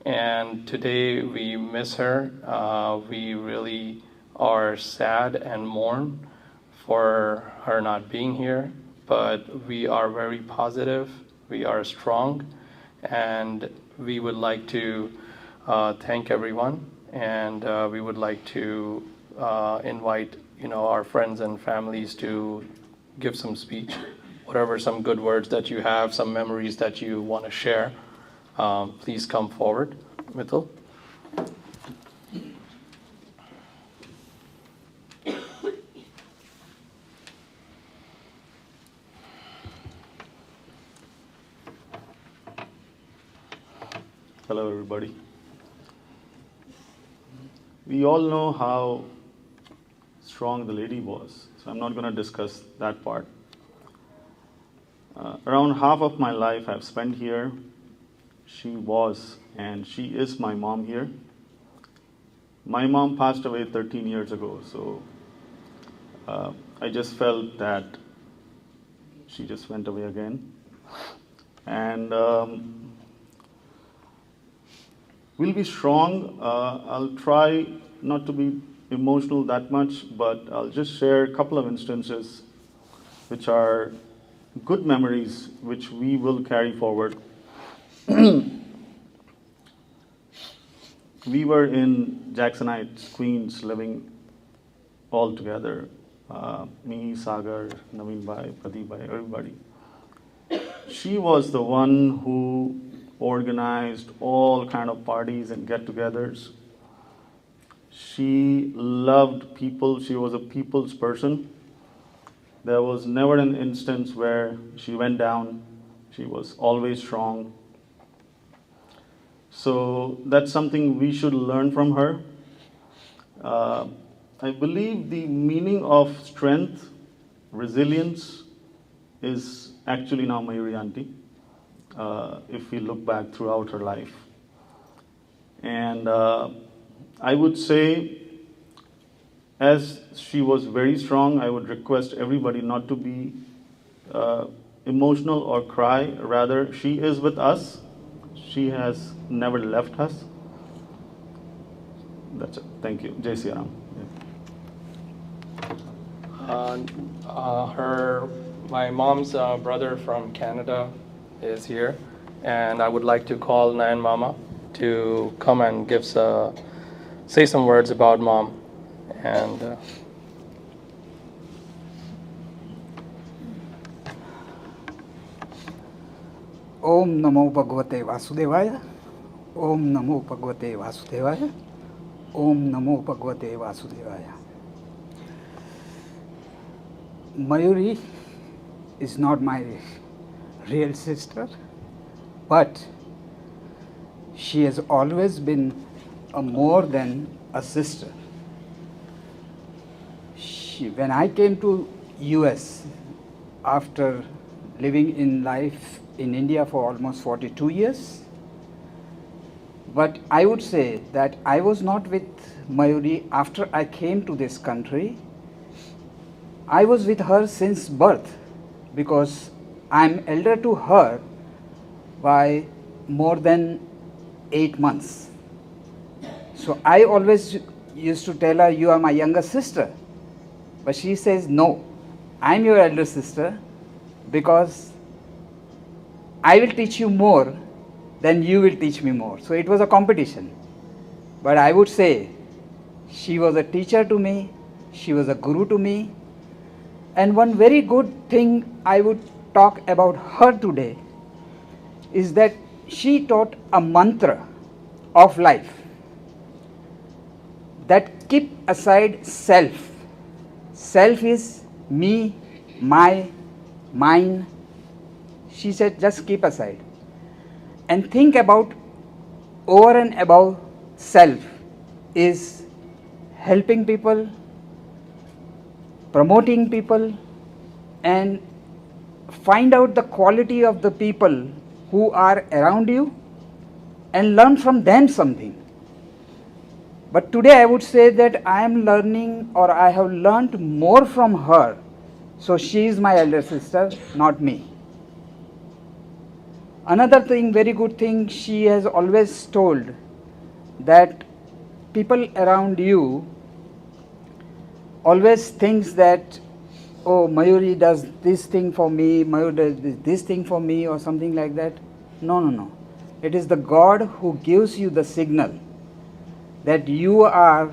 And today we miss her. We really are sad and mourn for her not being here, but we are very positive, we are strong, and we would like to thank everyone, and we would like to invite our friends and families to give some speech, whatever, some good words that you have, some memories that you want to share. Please come forward. Mithil. Hello, everybody. We all know how strong the lady was, so I'm not going to discuss that part. Around half of my life I've spent here. She was and she is my mom here. My mom passed away 13 years ago, so I just felt that she just went away again. And we'll be strong. I'll try not to be emotional that much, but I'll just share a couple of instances which are good memories which we will carry forward. We were in Jackson Heights, Queens, living all together. Me, Sagar, Naveen Bhai, Pradeep Bhai, everybody. She was the one who organized all kind of parties and get-togethers. She loved people. She was a people's person. There was never an instance where she went down. She was always strong. So that's something we should learn from her. I believe the meaning of strength, resilience, is actually now Mayuri Auntie, if we look back throughout her life. And I would say, as she was very strong, I would request everybody not to be emotional or cry. Rather, she is with us. She has never left us. That's it. Thank you. Jai Sri Ram. My mom's brother from Canada is here, and I would like to call Nayan Mama to come and say some words about mom. And Om Namo Bhagavate Vasudevaya. Om Namo Bhagavate Vasudevaya. Om Namo Bhagavate Vasudevaya. Mayuri is not my real sister, but she has always been a more than a sister. When I came to US after living in life in India for almost 42 years, but I would say that I was not with Mayuri after I came to this country. I was with her since birth because I'm elder to her by more than 8 months. So I always used to tell her, you are my younger sister. But she says, no, I'm your elder sister because I will teach you more than you will teach me more. So it was a competition. But I would say she was a teacher to me, she was a guru to me. And one very good thing I would talk about her today is that she taught a mantra of life that keep aside self. Self is me, my, mine. She said just keep aside and think about over and above self is helping people, promoting people, and find out the quality of the people who are around you and learn from them something. But today I would say that I am learning, or I have learned more from her. So she is my elder sister, not me. Another thing, very good thing, she has always told that people around you always thinks that, oh, Mayuri does this thing for me, Mayuri does this thing for me, or something like that. No, no, no. It is the God who gives you the signal that you are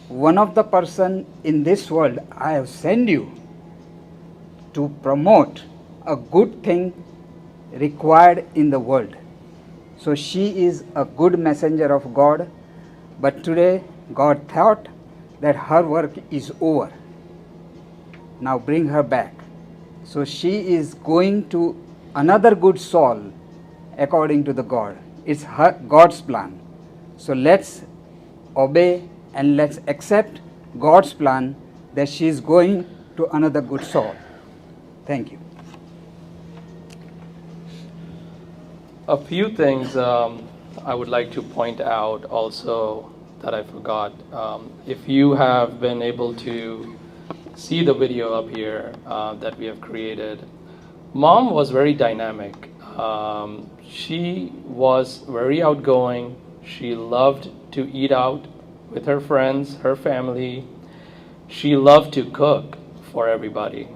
one of the person in this world. I have sent you to promote a good thing required in the world. So she is a good messenger of God, but today God thought that her work is over. Now bring her back. So she is going to another good soul according to the God. It's her God's plan. So let's obey and let's accept God's plan that she is going to another good soul. Thank you. A few things I would like to point out also that I forgot. If you have been able to see the video up here that we have created, Mom was very dynamic. She was very outgoing. She loved to eat out with her friends, her family. She loved to cook for everybody.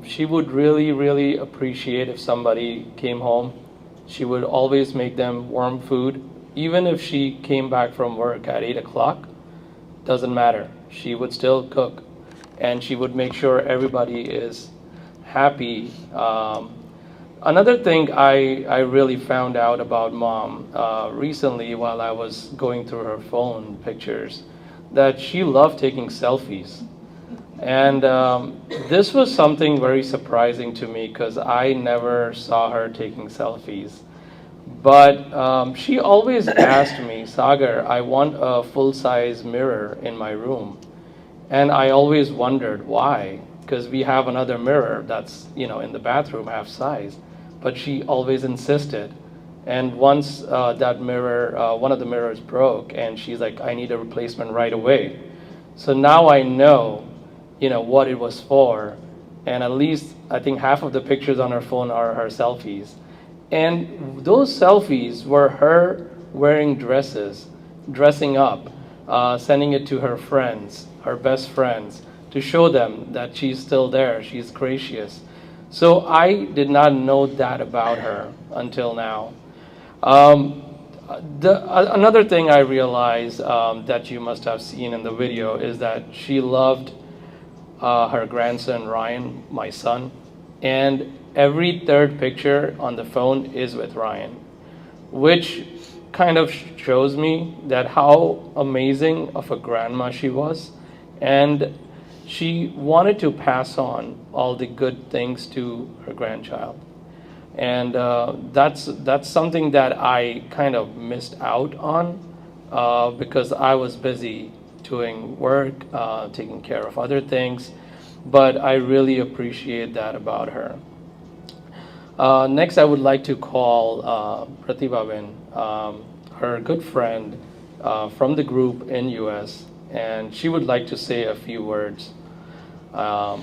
She would really, really appreciate if somebody came home. She would always make them warm food. Even if she came back from work at 8 o'clock, doesn't matter. She would still cook. And she would make sure everybody is happy. Another thing I really found out about Mom recently while I was going through her phone pictures, that she loved taking selfies. And this was something very surprising to me because I never saw her taking selfies. But she always asked me, Sagar, I want a full-size mirror in my room. And I always wondered why, because we have another mirror that's, in the bathroom, half size. But she always insisted. And once that mirror, one of the mirrors broke, and she's like, I need a replacement right away. So now I know, what it was for. And at least, I think half of the pictures on her phone are her selfies. And those selfies were her wearing dresses, dressing up, sending it to her friends, her best friends, to show them that she's still there, she's gracious. So I did not know that about her until now. Another thing I realized that you must have seen in the video is that she loved her grandson Ryan, my son, and every third picture on the phone is with Ryan, which kind of shows me that how amazing of a grandma she was. And she wanted to pass on all the good things to her grandchild. And that's something that I kind of missed out on because I was busy doing work, taking care of other things. But I really appreciate that about her. Next, I would like to call Pratibha Ben, her good friend from the group in US, and she would like to say a few words. Yeah.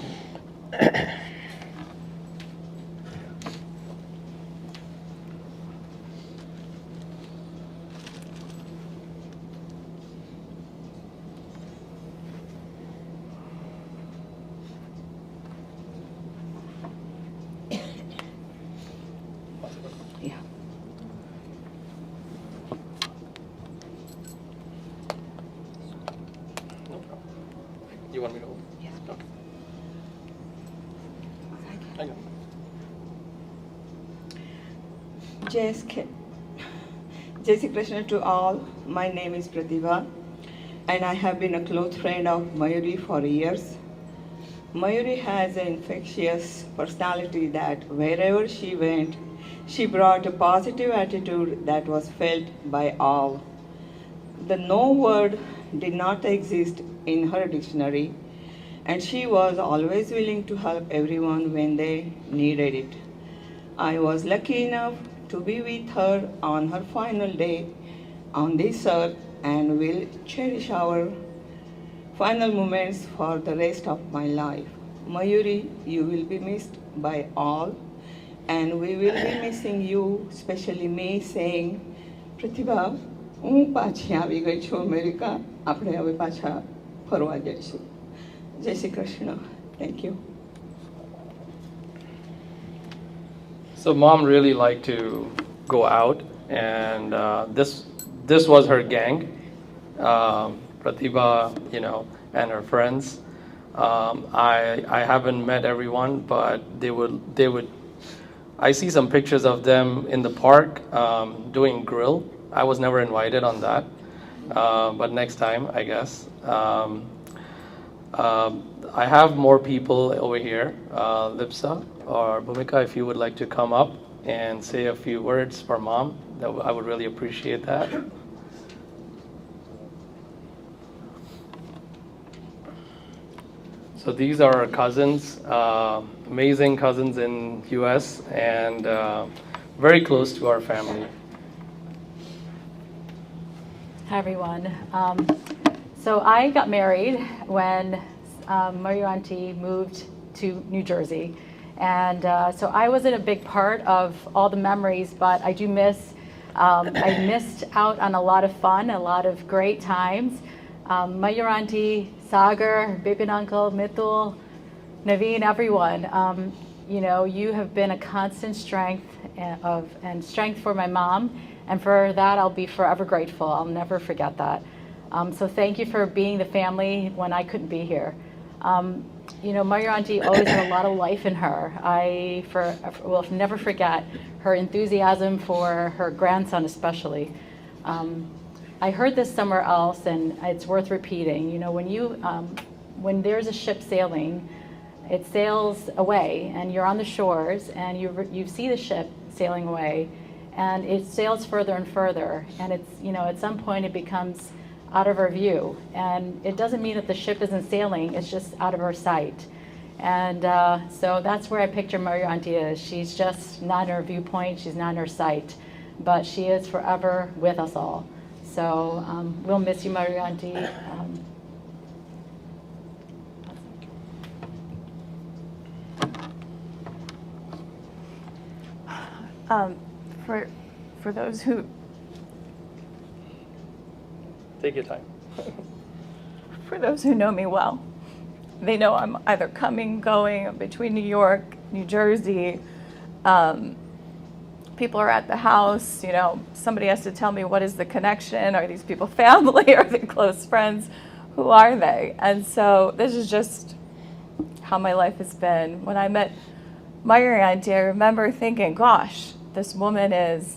You want me to? Yes. Okay. I know. Jai Shri Krishna to all. My name is Pratibha, and I have been a close friend of Mayuri for years. Mayuri has an infectious personality that wherever she went, she brought a positive attitude that was felt by all. The no word did not exist in her dictionary, and she was always willing to help everyone when they needed it. I was lucky enough to be with her on her final day on this earth and will cherish our final moments for the rest of my life. Mayuri, you will be missed by all, and we will be missing you, especially me saying, Pratibha, હું પાછી આવી ગઈ છું America, આપણે હવે પાછા ફરવા જઈશું. જય Shri Krishna. Thank you. So mom really liked to go out, and this was her gang, Pratibha, and her friends. I haven't met everyone, but they would. I see some pictures of them in the park doing grill. I was never invited on that, but next time, I guess. I have more people over here, Lipsa or Bhumika, if you would like to come up and say a few words for mom, I would really appreciate that. So these are our cousins, amazing cousins in US, and very close to our family. Hi, everyone. So I got married when Mayuri Auntie moved to New Jersey. And so I wasn't a big part of all the memories, but I do miss, I missed out on a lot of fun, a lot of great times. Mayuri Auntie, Sagar, Bipin Uncle, Mithul, Naveen, everyone, you have been a constant strength and strength for my mom. And for that, I'll be forever grateful. I'll never forget that. So thank you for being the family when I couldn't be here. Mayuri Auntie always had a lot of life in her. I will never forget her enthusiasm for her grandson especially. I heard this somewhere else, and it's worth repeating. When there's a ship sailing, it sails away, and you're on the shores, and you see the ship sailing away, and it sails further and further, and it's at some point it becomes out of our view, and it doesn't mean that the ship isn't sailing, it's just out of our sight. And so that's where I picture Mayuri Auntie is. She's just not in her viewpoint, she's not in her sight, but she is forever with us all. So we'll miss you, Mayuri Auntie. For those who Take your time. For those who know me well, they know I'm either coming, going between New York, New Jersey. People are at the house, somebody has to tell me, what is the connection? Are these people family? Are they close friends? Who are they? And so this is just how my life has been. When I met Mayuri Auntie, I remember thinking, gosh, this woman is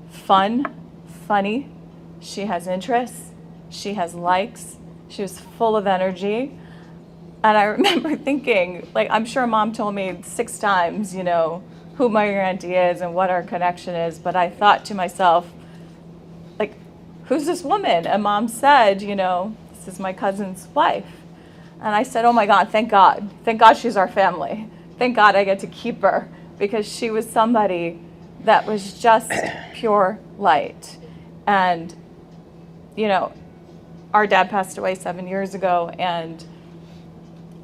funny, she has interests, she has likes, she was full of energy. And I remember thinking, like, I'm sure Mom told me 6 times, you know, who Mayuri Auntie is and what our connection is, but I thought to myself, like, who's this woman? And Mom said, you know, this is my cousin's wife. And I said, oh my God, thank God. Thank God she's our family. Thank God I get to keep her, because she was somebody that was just pure light. And, you know, our dad passed away 7 years ago, and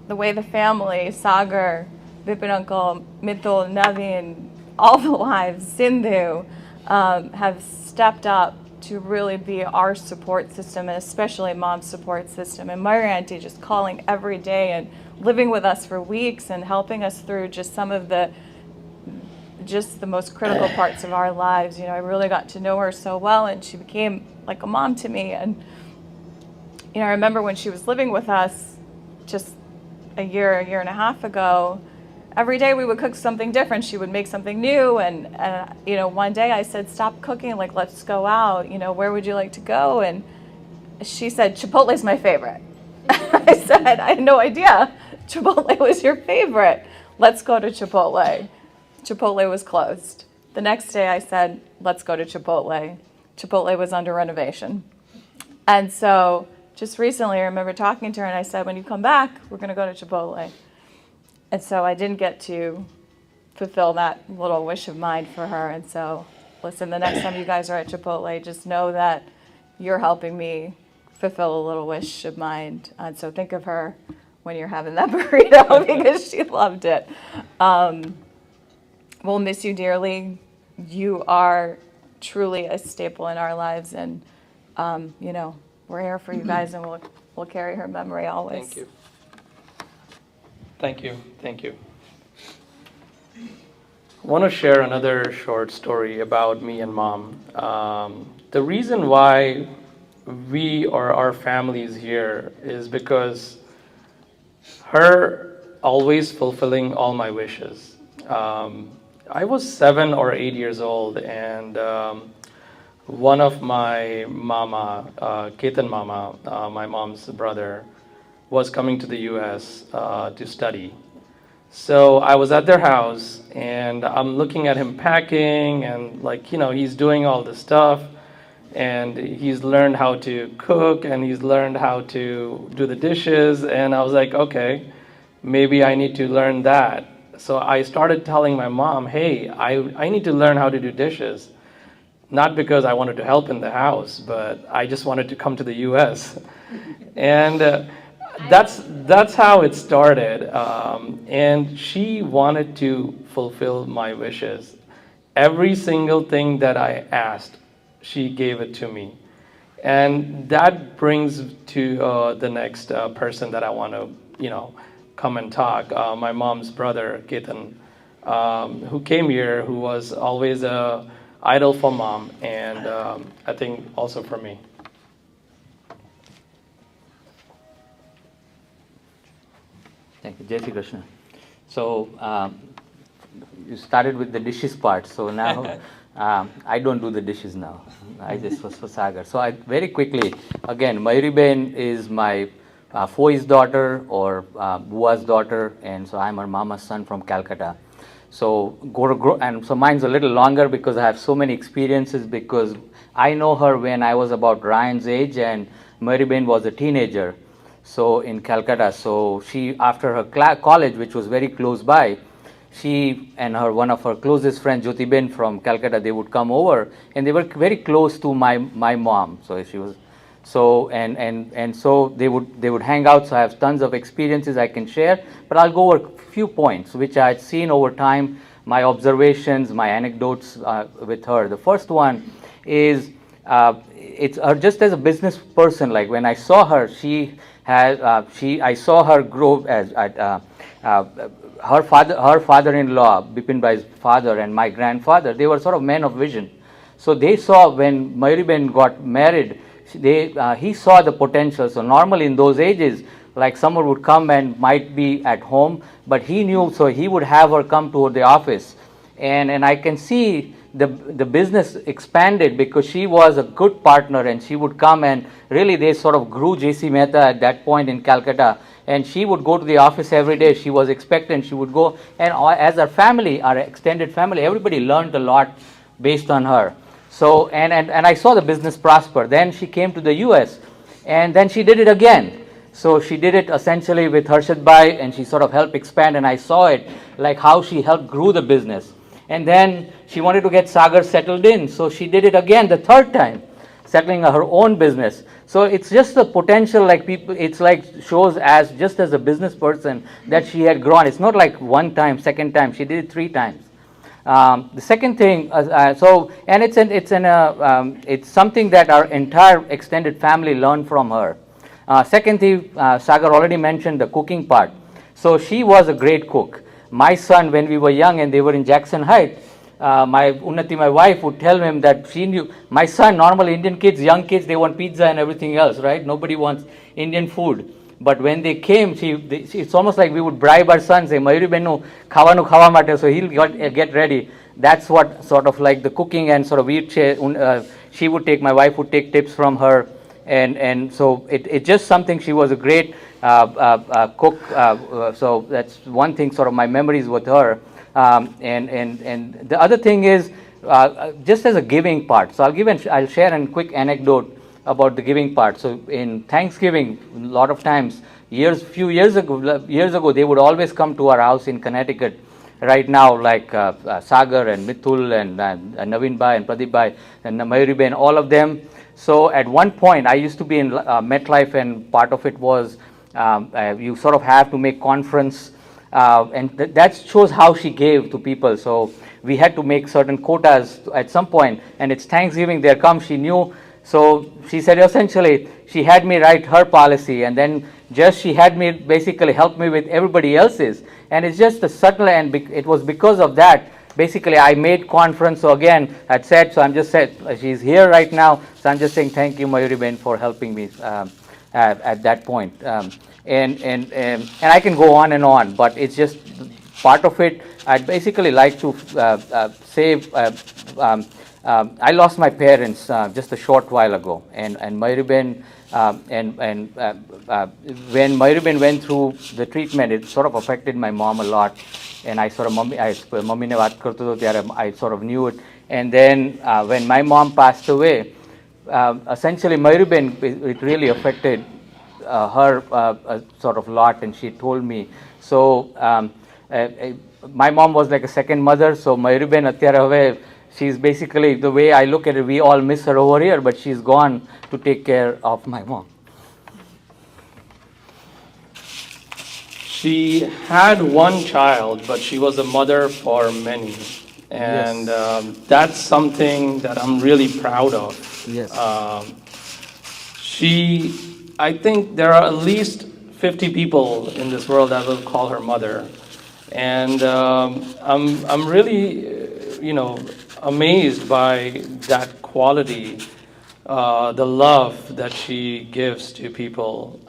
the way the family, Sagar, Vipin uncle, Mithul, Naveen, all the wives, Sindhu, have stepped up to really be our support system, and especially Mom's support system. And Mayuri Auntie just calling every day and living with us for weeks and helping us through just some of the most critical parts of our lives. You know, I really got to know her so well, and she became like a mom to me. And, you know, I remember when she was living with us just a year and a half ago, every day we would cook something different. She would make something new. And you know, one day I said, stop cooking, like, let's go out. You know, where would you like to go? And she said, Chipotle's my favorite. I said, I had no idea Chipotle was your favorite. Let's go to Chipotle. Chipotle was closed. The next day I said, let's go to Chipotle. Chipotle was under renovation. And so just recently I remember talking to her, and I said, when you come back, we're going to go to Chipotle. And so I didn't get to fulfill that little wish of mine for her. And so, listen, the next time you guys are at Chipotle, just know that you're helping me fulfill a little wish of mine. And so think of her when you're having that burrito, because she loved it. We'll miss you dearly. You are truly a staple in our lives. And, you know, we're here for you guys, and we'll carry her memory always. Thank you. Thank you. Thank you. I want to share another short story about me and Mom. The reason why we or our family is here is because her always fulfilling all my wishes. I was 7 or 8 years old, and one of my mama, Ketan mama, my mom's brother, was coming to the US to study. So I was at their house, and I'm looking at him packing, and, like, you know, he's doing all this stuff, and he's learned how to cook, and he's learned how to do the dishes, and I was like, okay, maybe I need to learn that. So I started telling my mom, hey, I need to learn how to do dishes. Not because I wanted to help in the house, but I just wanted to come to the US. And that's how it started. And she wanted to fulfill my wishes. Every single thing that I asked, she gave it to me. And that brings to the next person that I want to, you know, come and talk. My mom's brother, Ketan, who came here, who was always a idol for Mom, and I think also for me. Thank you, Jai Shri Krishna. So you started with the dishes part. So now I don't do the dishes now. I just was for Sagar. So I very quickly, again, Mayuri Ben is my Foi's daughter, or Bua's daughter, and so I'm her mama's son from Calcutta. So and so mine's a little longer because I have so many experiences, because I know her when I was about Ryan's age, and Mayuri Ben was a teenager. So in Calcutta, so she, after her college, which was very close by, she and one of her closest friends, Jyoti Ben from Calcutta, they would come over, and they were very close to my mom. So she was, so and so they would hang out. So I have tons of experiences I can share, but I'll go over a few points which I had seen over time, my observations, my anecdotes with her. The first one is it's her just as a business person. Like when I saw her, I saw her grow as her father-in-law, Bipin Bhai's father, and my grandfather. They were sort of men of vision. So they saw when Mayuri Ben got married, he saw the potential. So normally in those ages, like someone would come and might be at home, but he knew, so he would have her come to the office, and I can see the business expanded because she was a good partner, and she would come, and really they sort of grew JC Mehta at that point in Calcutta, and she would go to the office every day. She was expectant, she would go, and as our family, our extended family, everybody learned a lot based on her. So, and I saw the business prosper. Then she came to the US, and then she did it again. So she did it essentially with Harshad Bhai, and she sort of helped expand, and I saw it, like how she helped grew the business. And then she wanted to get Sagar settled in, so she did it again the third time, settling her own business. So it's just the potential, like people, it's like shows as just as a business person that she had grown. It's not like one time, second time, she did it 3 times. The second thing, and it's something that our entire extended family learned from her. Second thing, Sagar already mentioned the cooking part. So she was a great cook. My son, when we were young and they were in Jackson Heights, my wife would tell him that she knew, my son, normal Indian kids, young kids, they want pizza and everything else, right? Nobody wants Indian food. But when they came, it's almost like we would bribe our son, say, Mayuri Bennu, khawanu khawa mate, so he'll get ready. That's what sort of like the cooking, and sort of she would take, my wife would take tips from her. And so it's just something, she was a great cook. So that's one thing, sort of my memories with her. And the other thing is just as a giving part. So I'll share a quick anecdote about the giving part. So in Thanksgiving, a lot of times, few years ago, they would always come to our house in Connecticut. Right now, like Sagar and Mithul and Naveen Bhai and Pradeep Bhai and Mayuri Ben, all of them. So at one point, I used to be in MetLife, and part of it was you sort of have to make conference, and that shows how she gave to people. So we had to make certain quotas at some point, and it's Thanksgiving, there comes, she knew. So she said essentially, she had me write her policy, and then she had me basically help me with everybody else's. And it's just a subtle, and it was because of that, basically I made conference. So again, I'd said, so I'm just said, she's here right now, so I'm just saying thank you, Mayuri Ben, for helping me at that point. And I can go on and on, but it's just part of it. I'd basically like to say, I lost my parents just a short while ago, and Mayuri Ben, when Mayuri Ben went through the treatment, it sort of affected my mom a lot, and I sort of mummy ne baat karto to tyare I sort of knew it. And then when my mom passed away, essentially Mayuri Ben, it really affected her sort of lot, and she told me. So my mom was like a second mother, so Mayuri Ben atyare have, she's basically, the way I look at it, we all miss her over here, but she's gone to take care of my mom. She had one child, but she was a mother for many. And that's something that I'm really proud of. Yes. I think there are at least 50 people in this world that will call her mother. And I'm really, amazed by that quality, the love that she gives to people,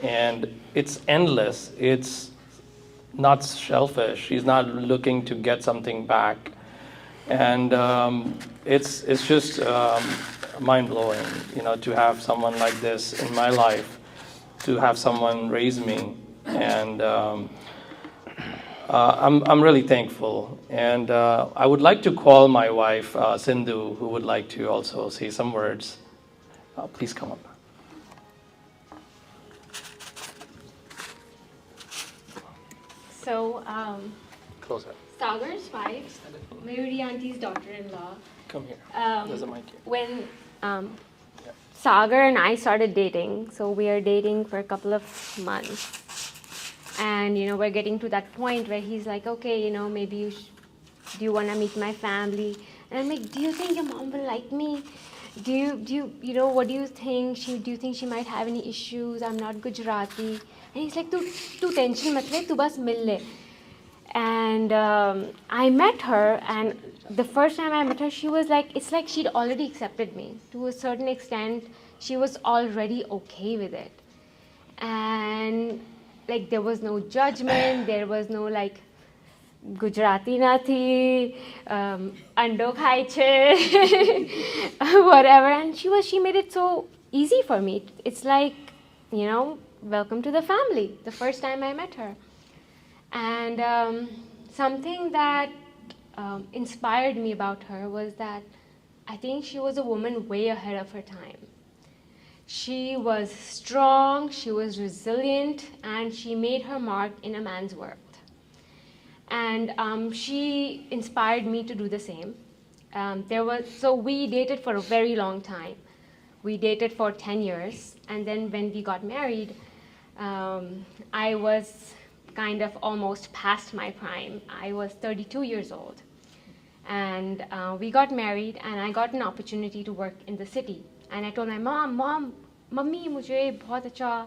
and it's endless. It's not selfish. She's not looking to get something back, and it's just mind-blowing, to have someone like this in my life, to have someone raise me, and I'm really thankful. And I would like to call my wife, Sindhu, who would like to also say some words. Please come up. So, Close up. Sagar's wife, Mayuri Auntie's daughter-in-law. Come here. There's a mic here. When Sagar and I started dating, so we are dating for a couple of months. And, we're getting to that point where he's like, okay, maybe do you want to meet my family? And I'm like, do you think your mom will like me? Do you, what do you think? Do you think she might have any issues? I'm not Gujarati. And he's like, tu tension mat le, tu bas mil le. And I met her, and the first time I met her, she was like, it's like she'd already accepted me. To a certain extent, she was already okay with it. And like, there was no judgment, there was no like, Gujarati nathi, ando khai che, whatever. And she made it so easy for me. It's like, welcome to the family, the first time I met her. And something that inspired me about her was that I think she was a woman way ahead of her time. She was strong, she was resilient, and she made her mark in a man's world. And she inspired me to do the same. So we dated for a very long time. We dated for 10 years, and then when we got married, I was kind of almost past my prime. I was 32 years old. And we got married, and I got an opportunity to work in the city. And I told my mom, Mummy, मुझे बहुत अच्छा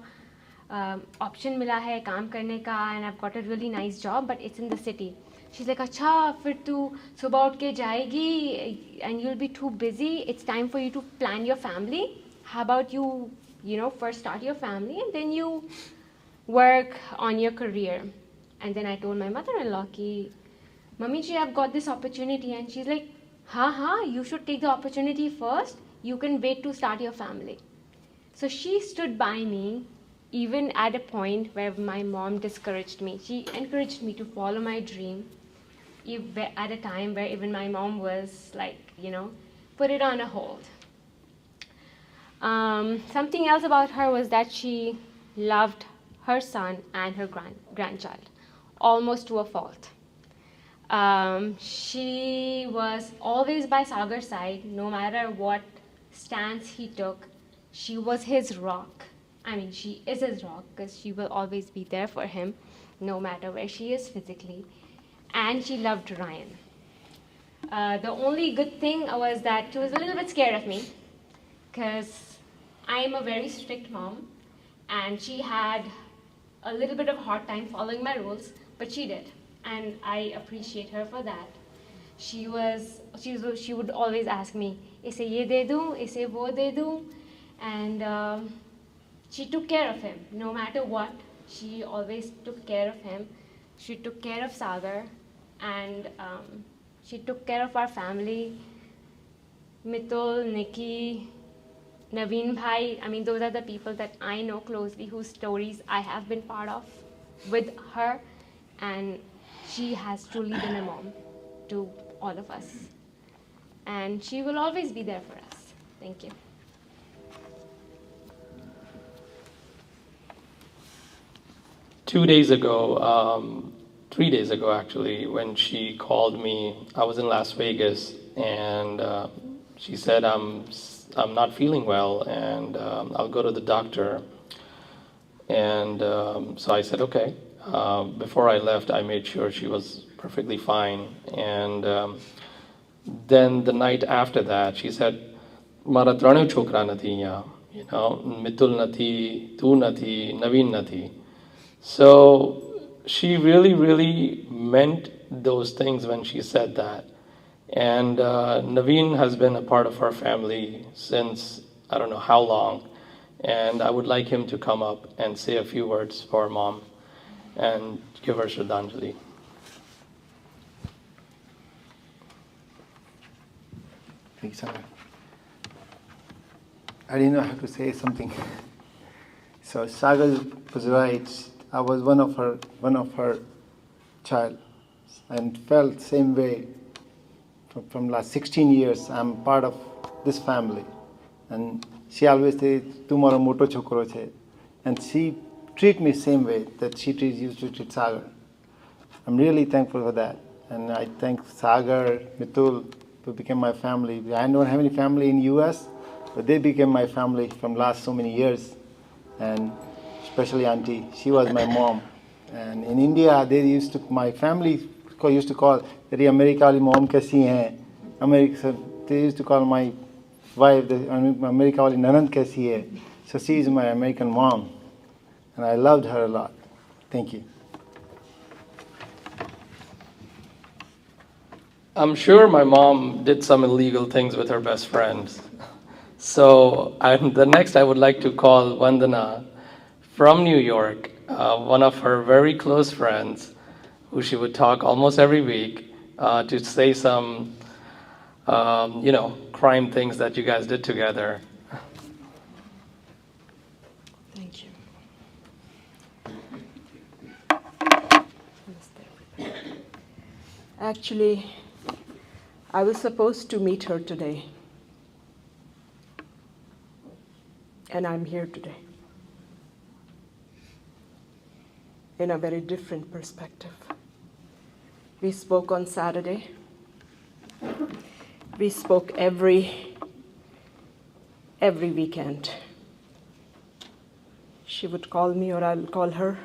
option मिला है काम करने का, and I've got a really nice job, but it's in the city. She's like, अच्छा, फिर तू सुबह उठ के जाएगी, and you'll be too busy. It's time for you to plan your family. How about you, first start your family, and then you work on your career. And then I told my mother-in-law, ki, Mummy ji, I've got this opportunity. And she's like, you should take the opportunity first. You can wait to start your family. So she stood by me, even at a point where my mom discouraged me. She encouraged me to follow my dream, at a time where even my mom was like, put it on a hold. Something else about her was that she loved her son and her grandchild, almost to a fault. She was always by Sagar's side, no matter what stance he took. She was his rock. I mean, she is his rock, because she will always be there for him, no matter where she is physically. And she loved Ryan. The only good thing was that she was a little bit scared of me, because I am a very strict mom, and she had a little bit of a hard time following my rules, but she did. And I appreciate her for that. She would always ask me, "Ise ye de दूं, ise wo de दूं," and she took care of him. No matter what, she always took care of him. She took care of Sagar, and she took care of our family. Mitul, Nikki, Naveen Bhai, I mean, those are the people that I know closely, whose stories I have been part of with her, and she has truly been a mom to all of us. And she will always be there for us. Thank you. Three days ago actually, when she called me, I was in Las Vegas, and she said, I'm not feeling well, and I'll go to the doctor. And so I said, okay. Before I left, I made sure she was perfectly fine. And then the night after that, she said, "Mara tranu chokra nathi yahan, Mitul nathi, tu nathi, Naveen nathi." So she really, really meant those things when she said that. And Naveen has been a part of our family since I don't know how long. And I would like him to come up and say a few words for Mom and give her Shraddhanjali. Thank you, Sagar. I didn't know how to say something. So Sagar was right. I was one of her child, and felt same way. From last 16 years, I'm part of this family, and she always says, "Tu maro moto chokro che," and she treat me same way that she used to treat Sagar. I'm really thankful for that, and I thank Sagar, Mitul, who became my family. I don't have any family in U.S., but they became my family from last so many years, and especially Auntie. She was my mom, and in India, my family used to call, "Teri America wali mom kaisi hai?" They used to call my wife, America wali nanand kaisi hai? So she is my American mom, and I loved her a lot. Thank you. I'm sure my mom did some illegal things with her best friends. So the next I would like to call Vandana from New York, one of her very close friends, who she would talk almost every week to say some, crime things that you guys did together. Thank you. Actually, I was supposed to meet her today, and I'm here today in a very different perspective. We spoke on Saturday. We spoke every weekend. She would call me or I'll call her,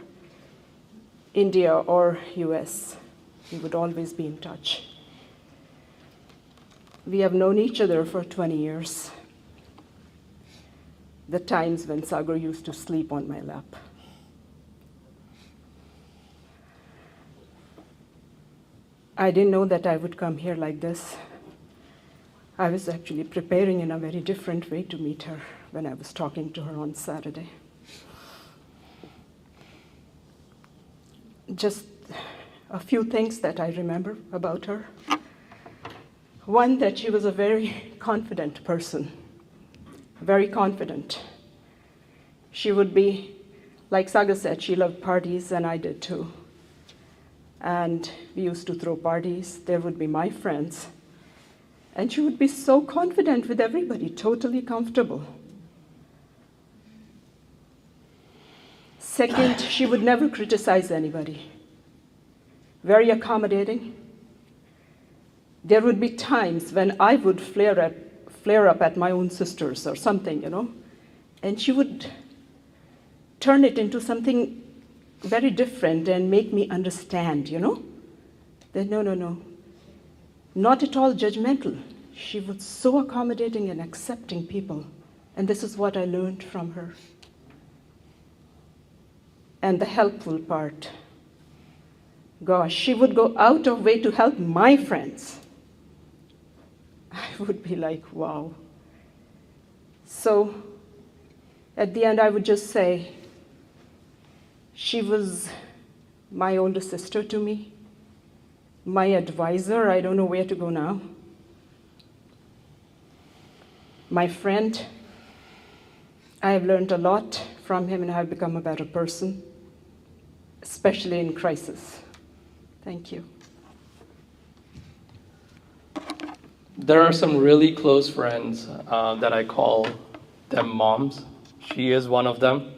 India or US. We would always be in touch. We have known each other for 20 years. The times when Sagar used to sleep on my lap. I didn't know that I would come here like this. I was actually preparing in a very different way to meet her when I was talking to her on Saturday. Just a few things that I remember about her. One, that she was a very confident person, very confident. She would be, like Saga said, she loved parties, and I did too. And we used to throw parties. There would be my friends. And she would be so confident with everybody, totally comfortable. Second, she would never criticize anybody. Very accommodating. There would be times when I would flare up at my own sisters or something, and she would turn it into something very different and make me understand, That no, not at all judgmental. She was so accommodating and accepting people, and this is what I learned from her. And the helpful part. Gosh, she would go out of way to help my friends. I would be like, wow. So at the end, I would just say, she was my older sister to me, my advisor. I don't know where to go now. My friend. I have learned a lot from him, and I have become a better person, especially in crisis. Thank you. There are some really close friends that I call them moms. She is one of them.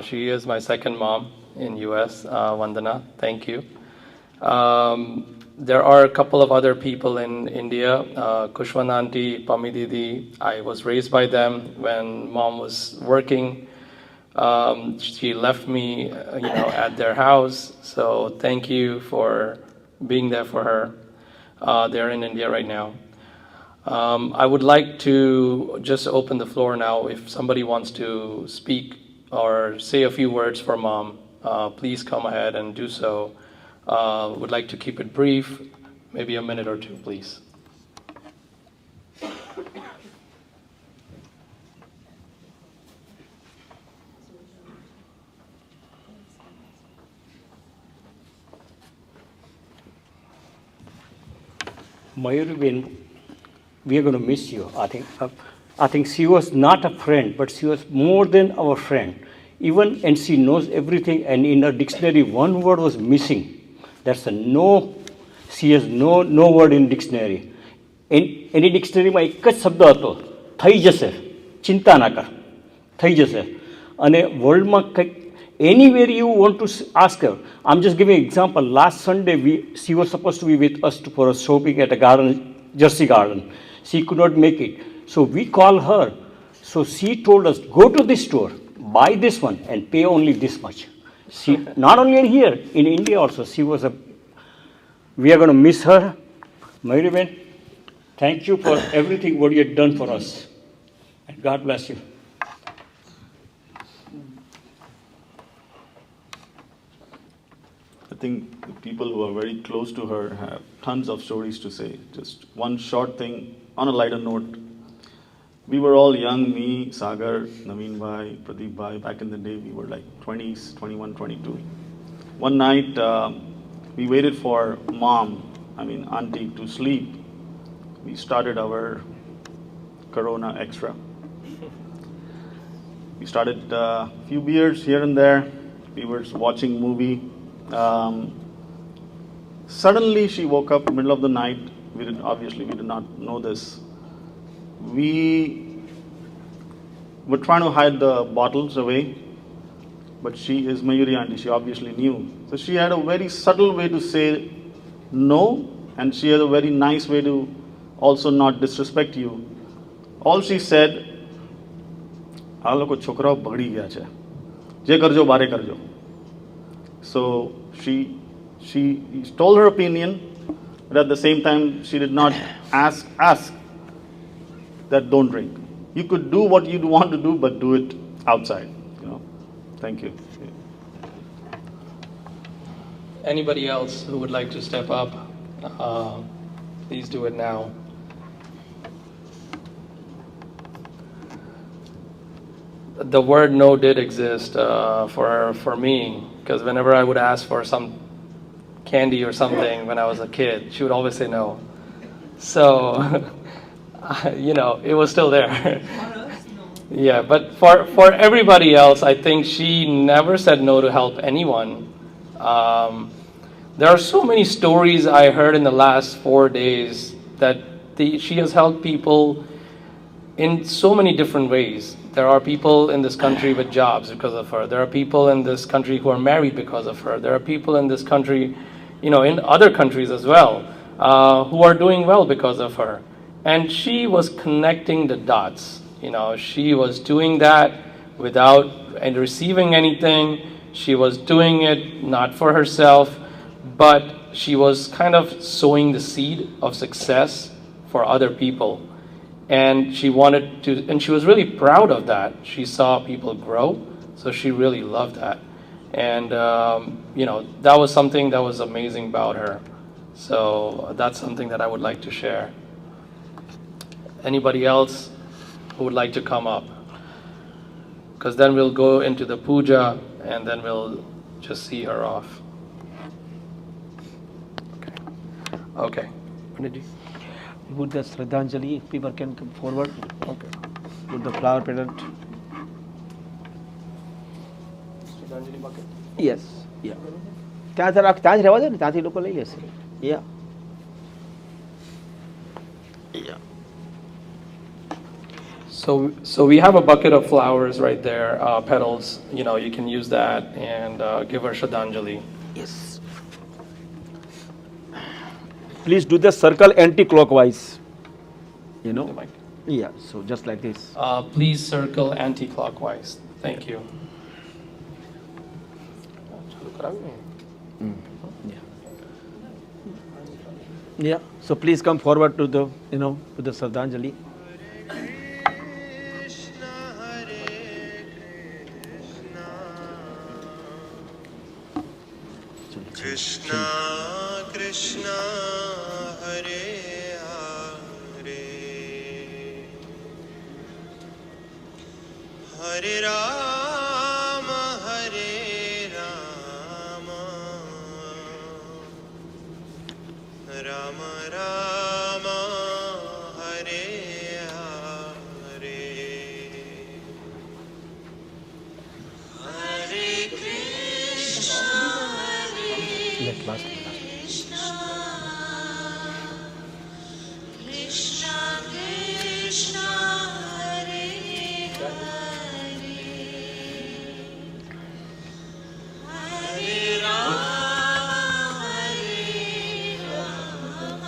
She is my second mom in US, Vandana. Thank you. There are a couple of other people in India, Kushwan auntie, Pami Didi. I was raised by them when mom was working. She left me, at their house. So thank you for being there for her. They're in India right now. I would like to just open the floor now. If somebody wants to speak or say a few words for mom, please come ahead and do so. Would like to keep it brief, maybe a minute or two, please. Mayuri, we are going to miss you. I think she was not a friend, but she was more than our friend. And she knows everything. And in her dictionary, one word was missing. That's a no. She has no word in dictionary. In any dictionary, my એક જ શબ્દ હતો, થઈ જશે, ચિંતા ના કર, થઈ જશે. અને વર્લ્ડમાં કંઈક anywhere you want to ask her. I'm just giving an example. Last Sunday, she was supposed to be with us for a shopping at a garden, Jersey Garden. She could not make it. So we call her. So she told us, go to this store, buy this one, and pay only this much. She, not only here, in India also, we are going to miss her. Mayuri, thank you for everything what you have done for us. And God bless you. I think the people who are very close to her have tons of stories to say. Just one short thing on a lighter note. We were all young, me, Sagar, Naveen Bhai, Pradeep Bhai. Back in the day, we were like 20s, 21, 22. One night, we waited for auntie to sleep. We started our Corona Extra. We started a few beers here and there. We were watching movie. Suddenly she woke up middle of the night. We did not know this. We were trying to hide the bottles away, but she is Mayuri auntie. She obviously knew. So she had a very subtle way to say no, and she had a very nice way to also not disrespect you. All she said, આ લોકો છોકરાઓ બગડી ગયા છે, જે કરજો બારે કરજો. So she told her opinion, but at the same time she did not ask that don't drink. You could do what you want to do, but do it outside. Thank you. Anybody else who would like to step up, please do it now. The word no did exist for me, because whenever I would ask for some candy or something when I was a kid, she would always say no. So, it was still there. Yeah, but for everybody else, I think she never said no to help anyone. There are so many stories I heard in the last 4 days that she has helped people in so many different ways. There are people in this country with jobs because of her. There are people in this country who are married because of her. There are people in this country, in other countries as well, who are doing well because of her. And she was connecting the dots. She was doing that without receiving anything. She was doing it not for herself, but she was kind of sowing the seed of success for other people. And she wanted to, and she was really proud of that. She saw people grow, so she really loved that. And, that was something that was amazing about her. So that's something that I would like to share. Anybody else who would like to come up? Because then we'll go into the puja, and then we'll just see her off. Okay. With the Shraddhanjali, people can come forward. Okay. With the flower pendant. Shraddhanjali bucket? Yes. Yeah. ત્યાં જ રહેવા દો ને, ત્યાંથી લોકો લઈ લેશે. Yeah. Yeah. So we have a bucket of flowers right there, petals. You can use that and give her Shraddhanjali. Yes. Please do the circle anti-clockwise. Yeah, so just like this. Please circle anti-clockwise. Thank you. Yeah, so please come forward to the, to the Shraddhanjali. Krishna Krishna Hare Hare Hare Rama Hare Rama Rama Rama Hare Hare Hare Krishna Last. Krishna Krishna Hare Hare Hare Rama Hare Rama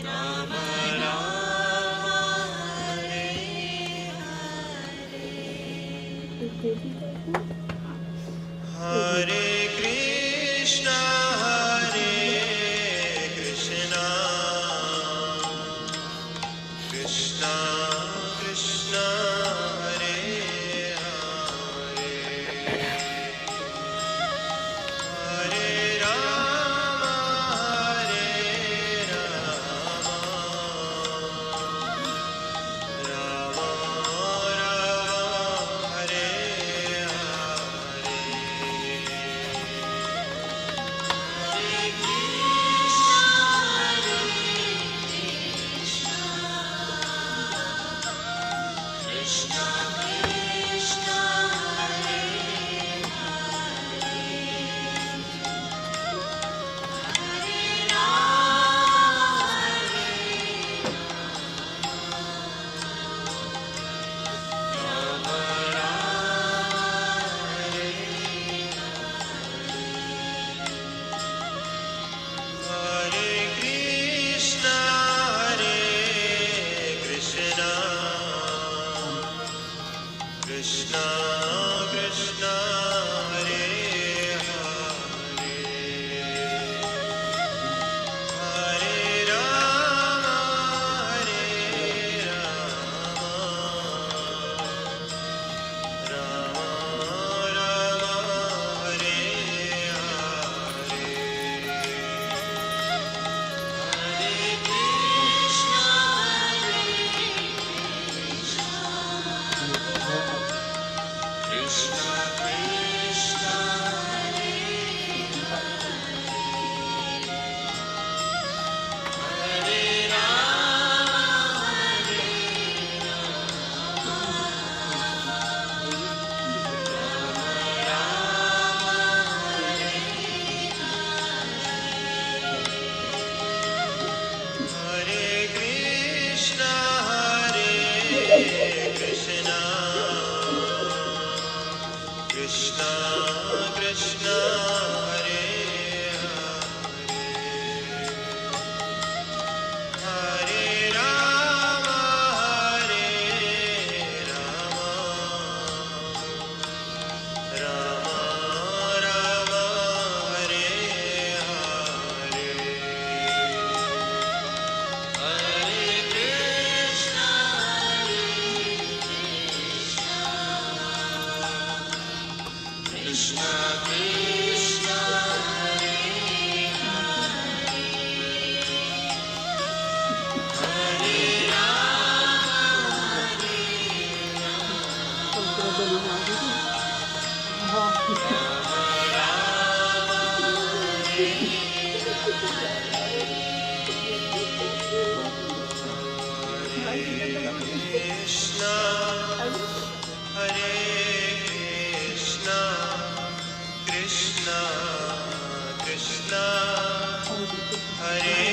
Rama Rama Hare Hare Hare Krishna Hare Krishna Krishna Krishna Hare Hare Hare Rama Hare Rama Rama Rama Hare Hare Krishna Hare Hare Rama Rama Rama Hare Hare Hare Krishna Krishna Krishna Hare Hare Krishna Krishna Krishna Hare Hare Hare Rama Rama Rama Hare Hare Hare Krishna Krishna Krishna Hare Hare Krishna Hare Krishna Krishna Krishna Hare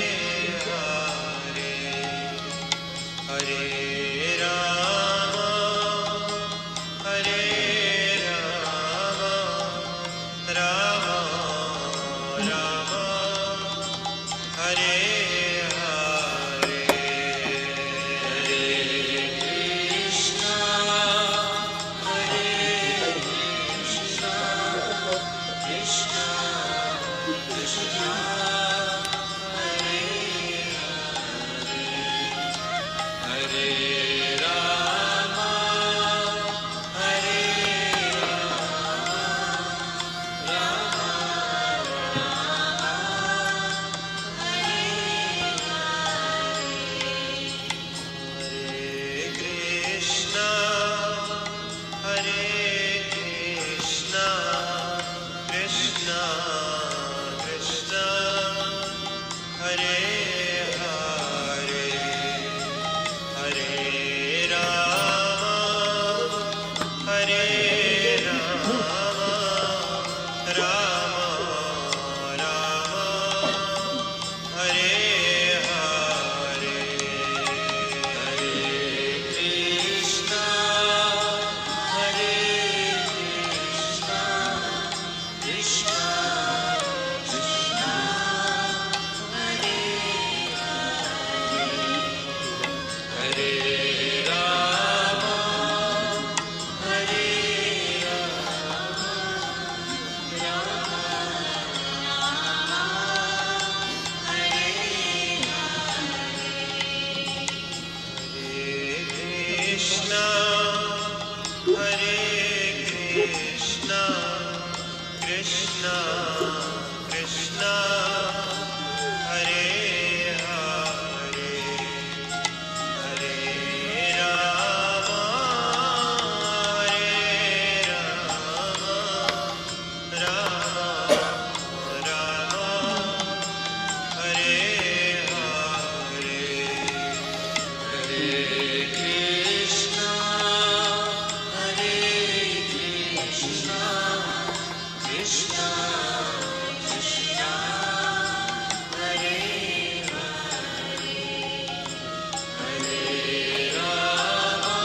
Hare Hare Rama Hare Rama Rama Rama Hare Hare Hare Krishna Hare Krishna Krishna Krishna Hare Hare Rama Hare Rama Hare Krishna Hare Krishna Krishna Krishna Hare Hare Hare Rama Hare Rama Rama Rama Hare Hare Hare Krishna Hare Krishna Krishna Krishna Hare Hare Rama Hare Krishna Hare Krishna Krishna Krishna Hare Hare Hare Rama Hare Rama Rama Rama Hare Hare Hare Krishna Hare Krishna Krishna Krishna Hare Hare Rama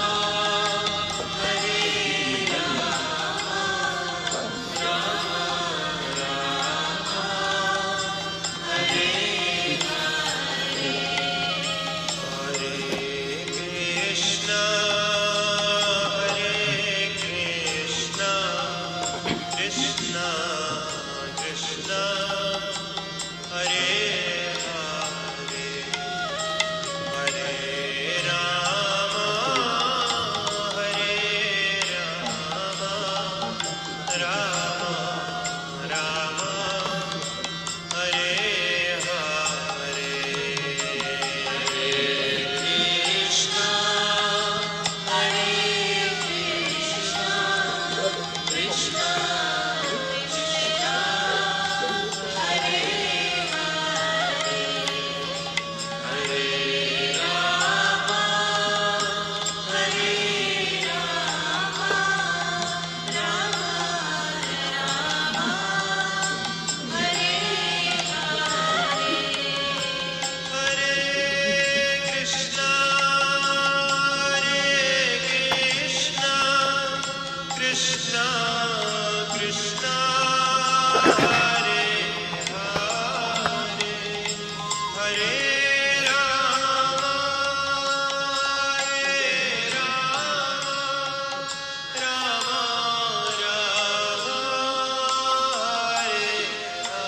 Hare Rama Rama Rama Hare Hare Krishna Hare Krishna Krishna, Hare Hare, Hare Rama, Hare Rama, Rama Rama, Hare Hare, Hare Krishna, Hare Krishna, Krishna Krishna, Hare Hare, Hare Rama, Hare Rama, Rama Rama, Hare Hare, Hare Krishna, Krishna Krishna, Hare Hare, Hare Rama, Rama Rama, Hare Hare,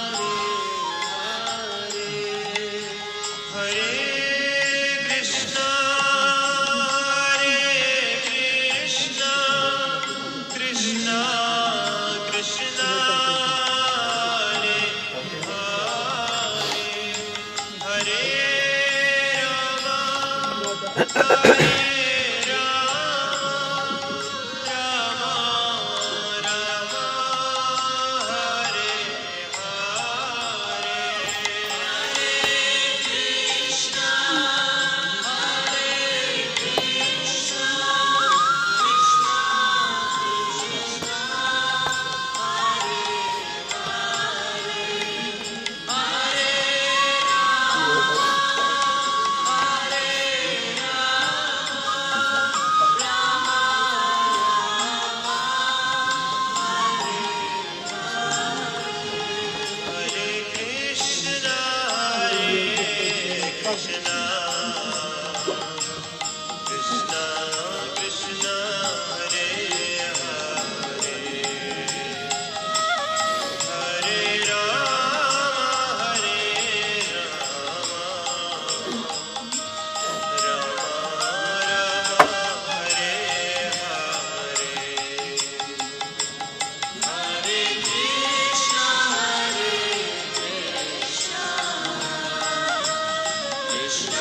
Hare Krishna, Krishna Krishna, Krishna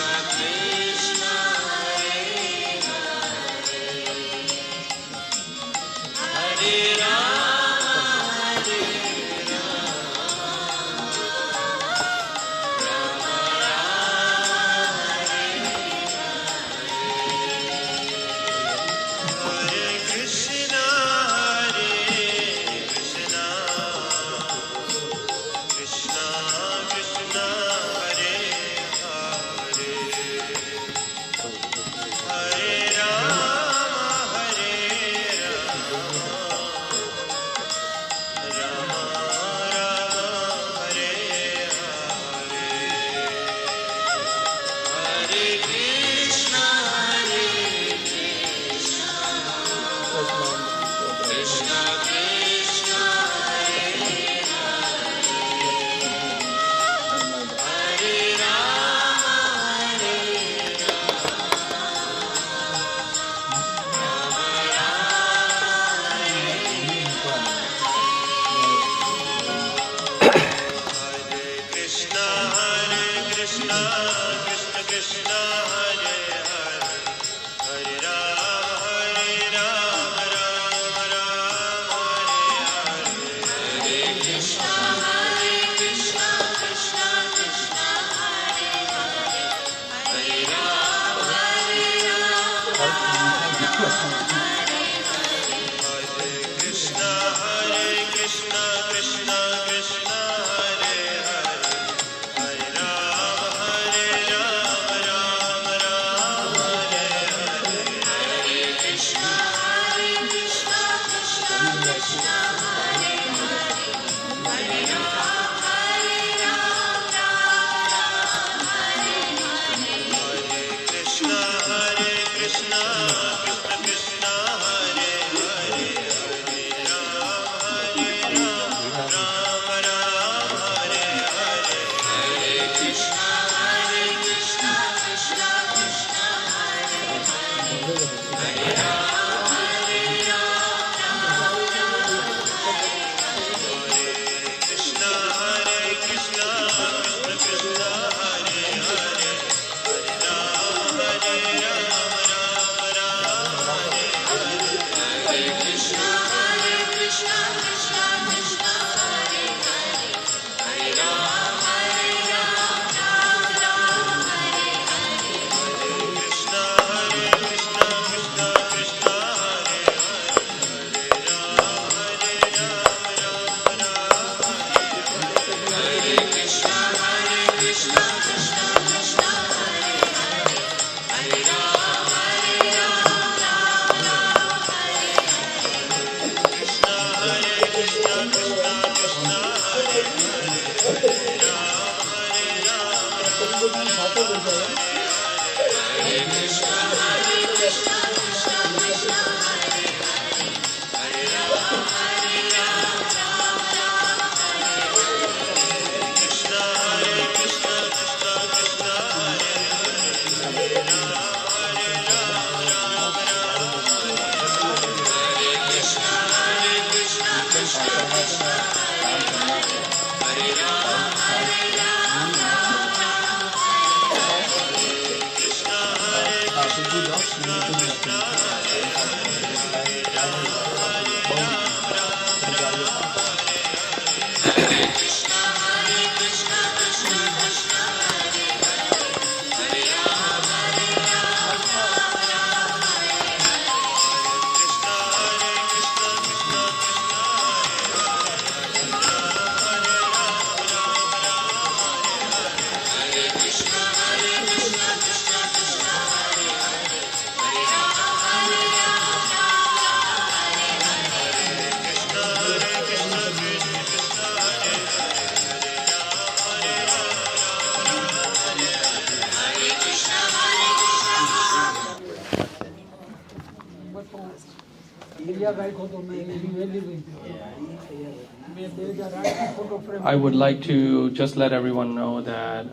I would like to just let everyone know that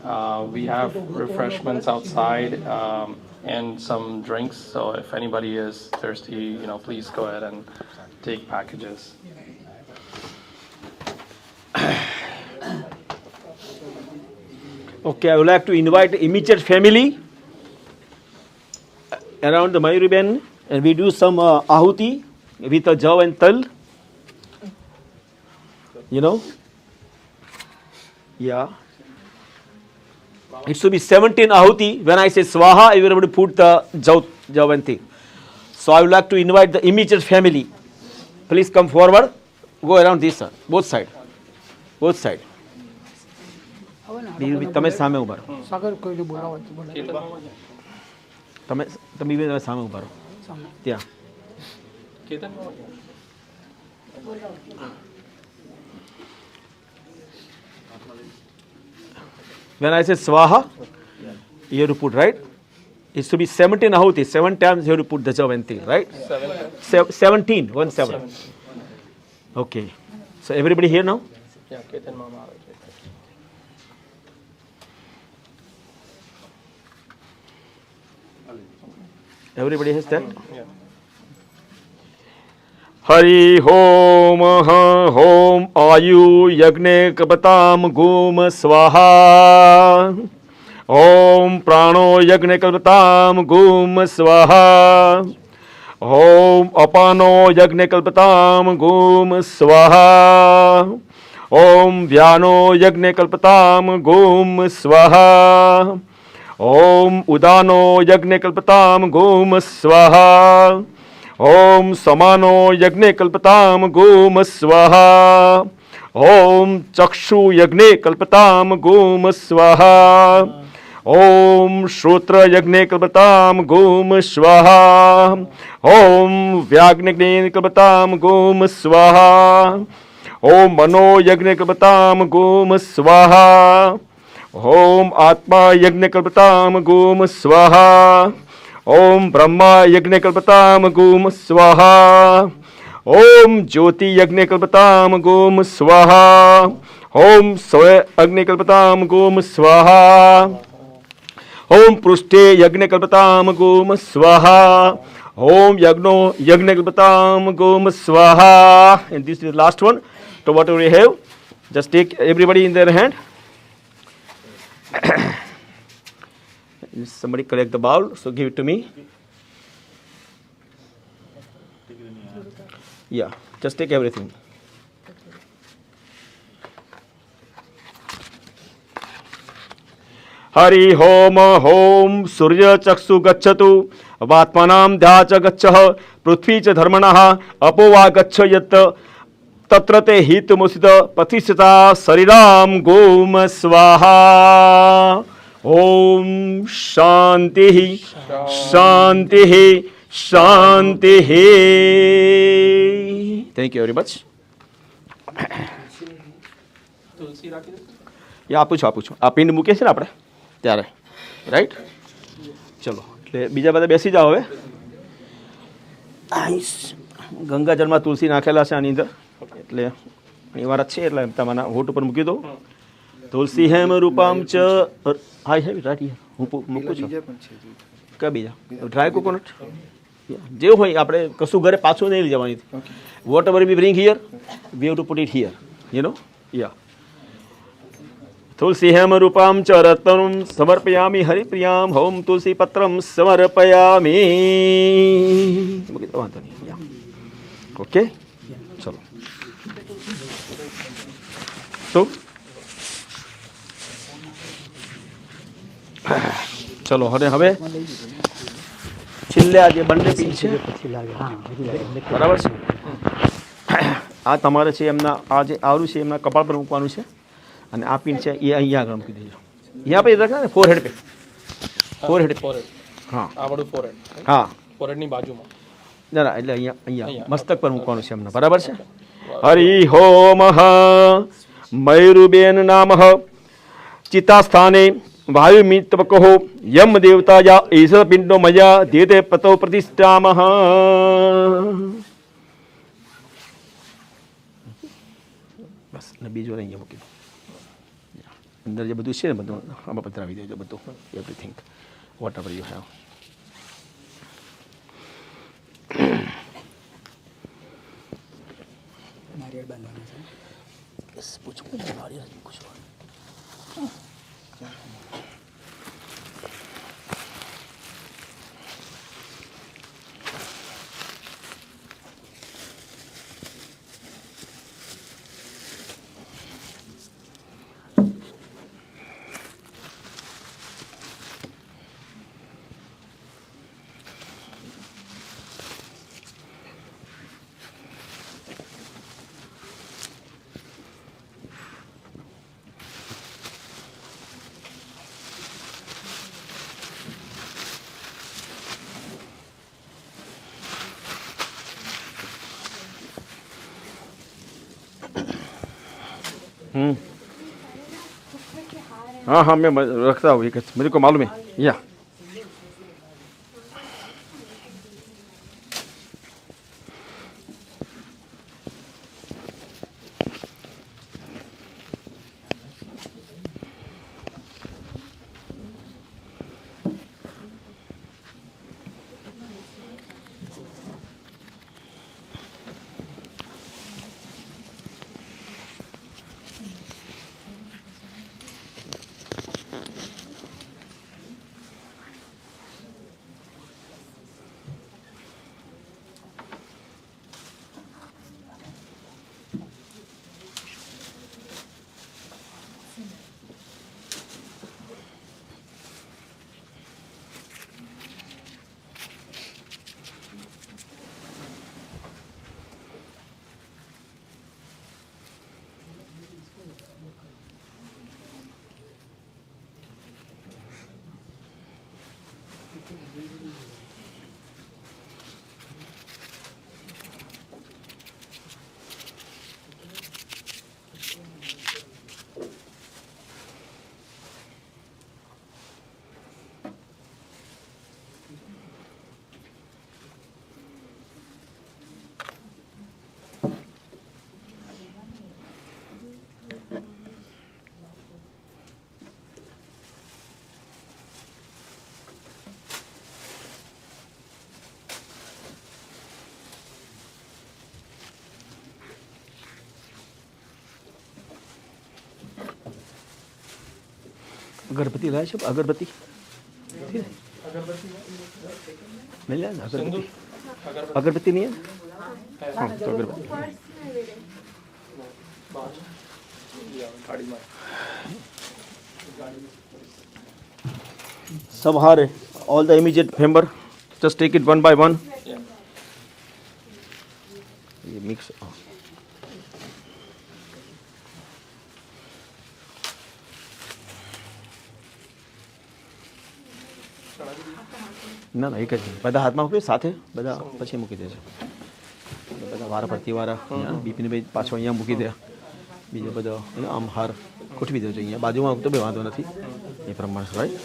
we have refreshments outside and some drinks. So if anybody is thirsty, please go ahead and take packages. Okay, I would like to invite the immediate family around the Mayuri Ben, and we do some ahuti with a jaw and tal. Yeah. It should be 17 ahuti. When I say swaha, everybody put the jaw and thing. So I would like to invite the immediate family. Please come forward. Go around this side, both side. Both side. તમે સામે ઉભા રહો. તમે બી સામે ઉભા રહો. ત્યાં. When I say swaha, you have to put, right? It should be 17 ahuti. 7 times you have to put the javanti, right? 17. 1 7. Okay. So everybody here now? Yeah, Ketan Mama. Everybody has that? Yeah. Hari Hom Hom Ayu Yagne Kapatam Gum Swaha Om Prano Yagne Kapatam Gum Swaha Om Apano Yagne Kalpatam Gum Swaha Om Vyano Yagne Kalpatam Gum Swaha Om Udano Yagne Kalpatam Gum Swaha Om Samano Yagne Kalpatam Gum Swaha Om Chakshu Yagne Kalpatam Gum Swaha Om Shrotra Yagne Kalpatam Gum Swaha Om Vyagne Kalpatam Gum Swaha Om Mano Yagne Kalpatam Gum Swaha Om Atma Yagne Kalpatam Gum Swaha Om Brahma Yagne Kalpatam Gum Swaha Om Jyoti Yagne Kalpatam Gum Swaha Om Soya Agne Kalpatam Gum Swaha Om Prushte Yagne Kalpatam Gum Swaha Om Yagno Yagne Kalpatam Gum Swaha. And this is the last one. So whatever we have, just take everybody in their hand. Somebody collect the bowl, so give it to me. Yeah, just take everything. Hari Hom Hom Surya Chaksu Gacchatu Vatmanam Dhyacha Gacchah Prithvi Cha Dharmanah Apova Gaccha Yat Tatrate Hitamusita Patisita Sariram Gom Swaha Om Shanti Shanti Shanti. Thank you very much. આપું છું આ પિંડ મૂકે છે ને આપણે ત્યારે right. ચલો એટલે બીજા બધા બેસી જાઓ હવે. ગંગાજળમાં તુલસી નાખેલા છે આની અંદર, એટલે એની વાર છે એટલે તમારા હોટ ઉપર મૂકી દો. તુલસી હેમ રૂપામ ચ હાઈ હેવી રાઈટ હિયર હું મૂકું છું. કયા બીજા ડ્રાય કોકોનટ જે હોય આપણે કશું ઘરે પાછું નહીં લઈ જવાની. Whatever we bring here we have to put it here you know. યા તુલસી હેમ રૂપામ ચ રત્નમ સમર્પયામિ હરિપ્રિયામ હોમ તુલસી પત્રમ સમર્પયામિ. મૂકી દો વાંધો નહીં. ઓકે ચલો. તો ચલો હવે છેલ્લે આ જે બંને પીન છે બરાબર છે. આ તમારે છે એમના આ જે આવડું છે એમના કપાળ પર મૂકવાનું છે, અને આ પીન છે એ અહીંયા આગળ મૂકી દેજો. અહીંયા પર રાખે ને ફોરહેડ पे ફોરહેડ હા આવડું ફોરહેડ હા ફોરહેડની બાજુમાં ના એટલે અહીંયા મસ્તક પર મૂકવાનું છે એમના. બરાબર છે. હરિ હોમ મયુરુબેન નામ ચિતા સ્થાને વાયુ મિત્વકો યમ દેવતાયા એસ પિંડો મયા ધીતે પતો પ્રતિષ્ઠામ. બસ ને બીજું અહીંયા મૂકી દો. અંદર જે બધું છે ને બધું આમાં પધરાવી દેજો બધું everything whatever you have. નારિયેળ બાંધવાનું છે. બસ પૂછો નારિયેળ પૂછો. हाँ हाँ मैं रखता हूँ, मेरे को मालूम है. या अगरबत्ती लाए छो अगरबत्ती नहीं लाया ना अगरबत्ती अगरबत्ती नहीं है हाँ तो अगरबत्ती सब हारे all the immediate member just take it one by one. ये mix ના ના એક જ બધા હાથમાં મૂકી સાથે બધા પછી મૂકી દેજો બધા વારા પરથી વારા બીપીને ભાઈ પાછો અહીંયા મૂકી દે બીજા બધા આમ હાર ગોઠવી દેજો અહીંયા બાજુમાં તો બે વાંધો નથી એ પ્રમાણે રાઈટ.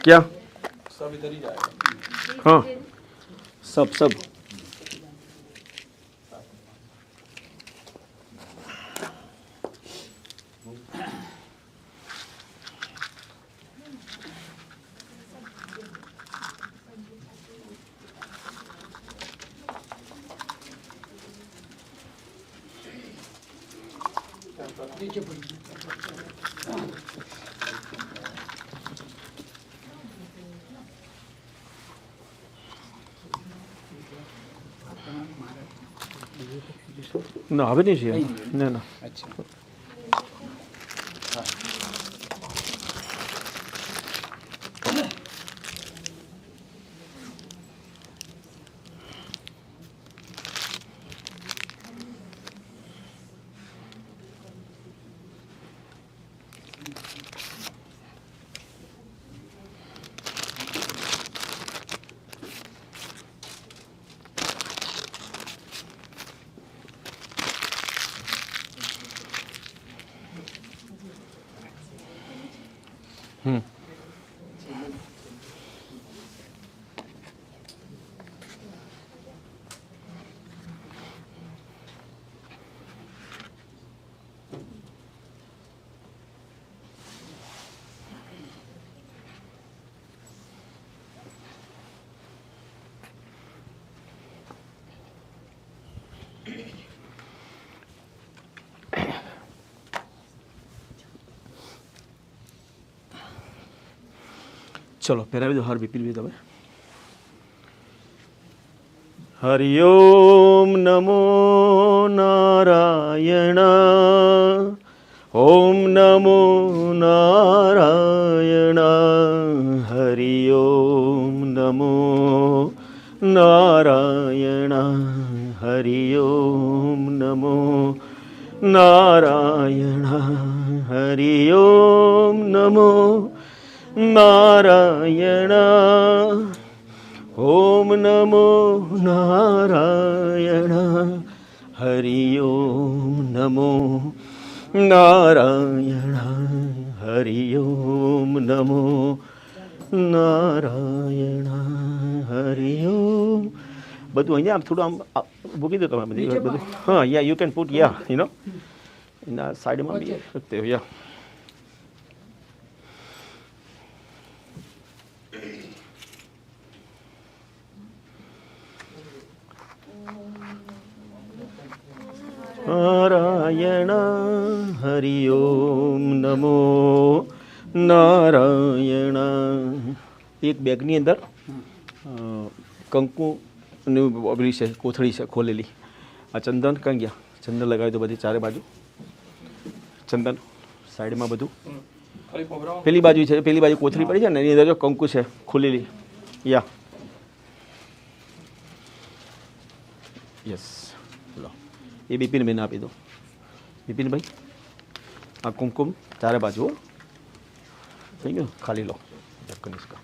क्या सब इधर ही जाएगा. हाँ सब सब ના હવે નહીં છે ના ના ચલો પહેરાવી દો હાર બીપીલ બી તમે. હરિ ઓમ નમો નારાયણ ઓમ નમો નારાયણ હરિ ઓમ નમો નારાયણ હરિ ઓમ નમો નારાયણ હરિ ઓમ નમો નારાયણ ઓમ નમો નારાયણ હરિ ઓમ નમો નારાયણ હરિ ઓમ નમો નારાયણ હરિ ઓમ. બધું અહીંયા આમ થોડું આમ મૂકી દો તમે બધું. હા yeah you can put yeah you know એના સાઈડમાં બી શકતે હો યા. નારાયણ હરિ ઓમ નમો નારાયણ. એક બેગની અંદર કંકુની ઓબલી છે કોથળી છે ખોલેલી. આ ચંદન ક્યાં ગયા? ચંદન લગાવી દો બધી ચારે બાજુ. ચંદન સાઈડમાં બધું પેલી બાજુ છે પેલી બાજુ કોથળી પડી છે ને એની અંદર જો કંકુ છે ખોલેલી યા યસ. લો એ બિપિન ભાઈને આપી દો. બિપિનભાઈ આ કુમકુમ ચારે બાજુ થઈ ગયું ખાલી લો કનિષ્કા.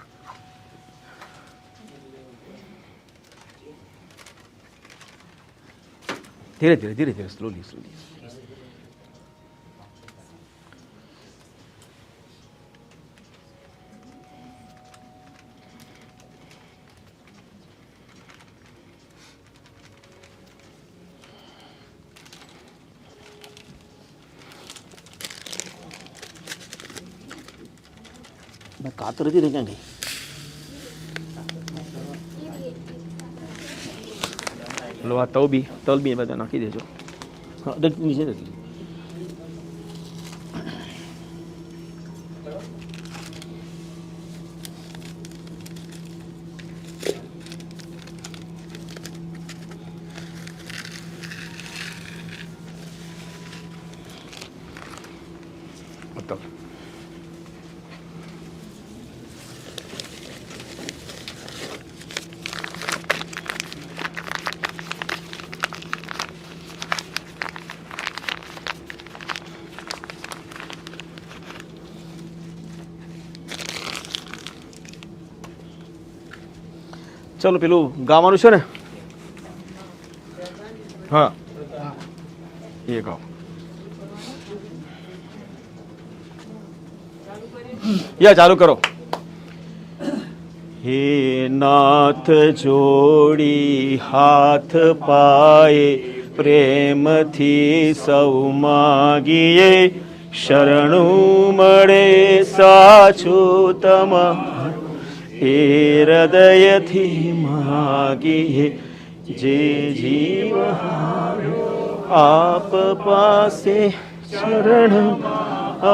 ધીરે ધીરે ધીરે ધીરે સ્લોલી સ્લોલી. કાતર હતી ને ક્યાં ગઈ? લો આ તલ બી બધા નાખી દેજો. હા નીચે નથી. તલ ચલો પેલું ગાવાનું છે ને? હા એ ગાઓ. યા ચાલુ કરો. હે નાથ જોડી હાથ પાએ પ્રેમથી સૌ માગીએ શરણું મળે સાચું તમારું એ હૃદયથી માગીએ જે જીવ આપ પાસે શરણ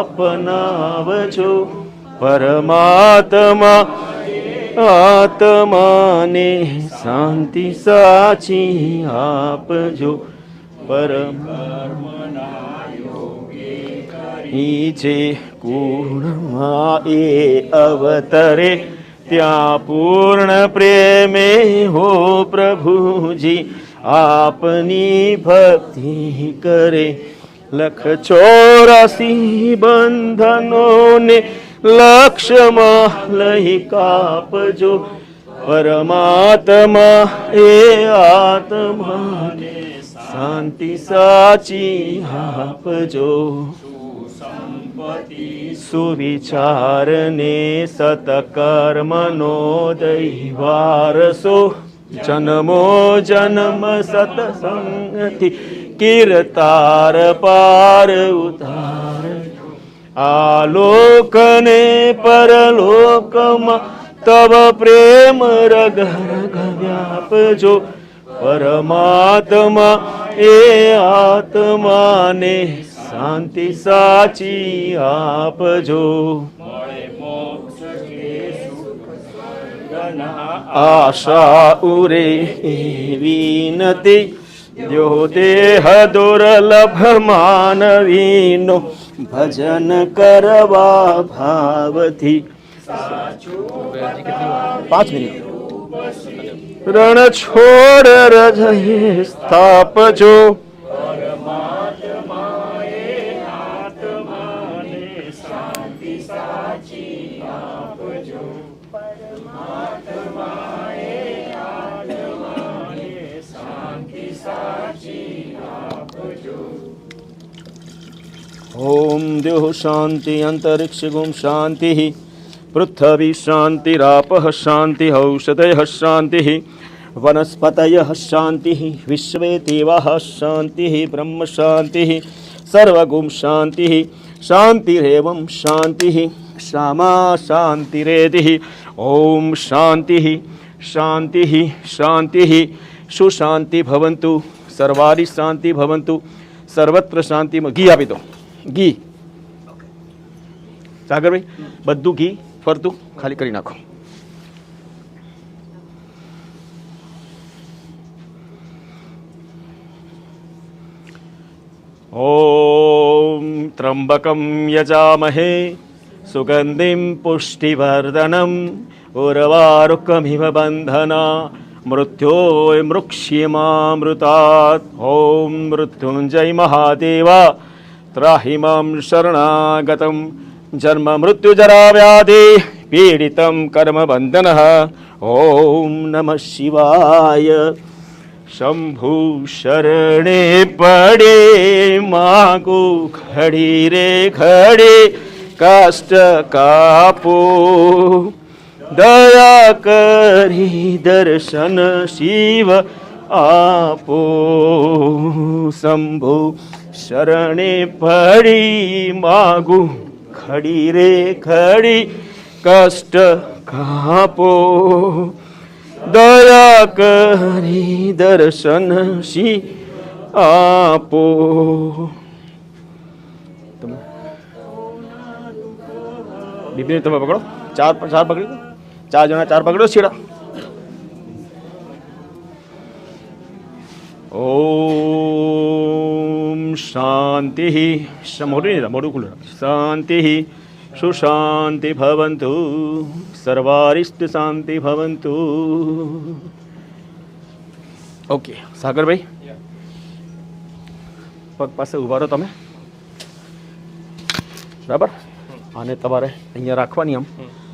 અપનાવજો પરમાત્મા આત્માને શાંતિ સાચી આપજો જે ગુણમાં એ અવતરે ત્યાં પૂર્ણ પ્રેમે હો પ્રભુજી આપની ભક્તિ કરે લખ 84 બંધનોને લક્ષ્યમાં લઈ કાપજો પરમાત્મા એ આત્માને શાંતિ સાચી આપજો સુવિચારને સતકર્મનો દૈવારસો જન્મો જન્મ સતસંગથી કીર્તાર પાર ઉતાર આલોકને પરલોકમાં તવ પ્રેમ રગ રગ વ્યાપજો પરમાત્મા એ આત્માને શાંતિ સાચી આપજો આશા ઉરે એવી નથી જો દેહ દુર્લભ માનવીનો ભજન કરવા ભાવથી 5 મિનિટ રણ છોડ હૃદયે સ્થાપજો ओम द्योः शांति अंतरिक्ष गुम शांति पृथ्वी शांतिरापः शांति औषधयः शांति वनस्पतयः शांति विश्वे देवाः शांति ब्रह्म शांति सर्वगुम शांति शांतिरेवं शांति क्षमा शांतिरेधि ओम शांति शांति शांति सुशांति भवन्तु सर्वारि शांति भवन्तु सर्वत्र शांति घी आपी दो घी सागर भाई बधु घी फरतु खाली करी नाखो ओम त्र्यंबकं यजामहे सुगंधिं पुष्टिवर्धनम् उर्वारुकमिव बंधना मृत्योय मृक्ष्यमामृतात् ओम मृत्युंजय महादेवा त्राहि मां शरणागतं जन्म मृत्युजरा व्याधि पीडितं कर्म बंधनः ओम नमः शिवाय शंभु शरणे पड़े मागो खड़ी रे खड़ी कष्ट कापो दया करी दर्शन शिव आपो शंभु शरणे पड़ी मागू खड़ी रे खड़ी कष्ट कापो दया करी दर्शन शिव आपो बीबी તમે પકડો ચાર પકડી દો 4 જણા 4 પકડો છેડા ओम शांति मोड़ू खुल शांति सुशांति भवन्तु सर्वारिष्ट शांति भवन्तु ओके सागर भाई पग पासे उभा रहो तमे बराबर आने तमारे अहींया राखवानी आम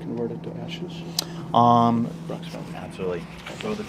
converted to ashes? Approximately. Absolutely. So the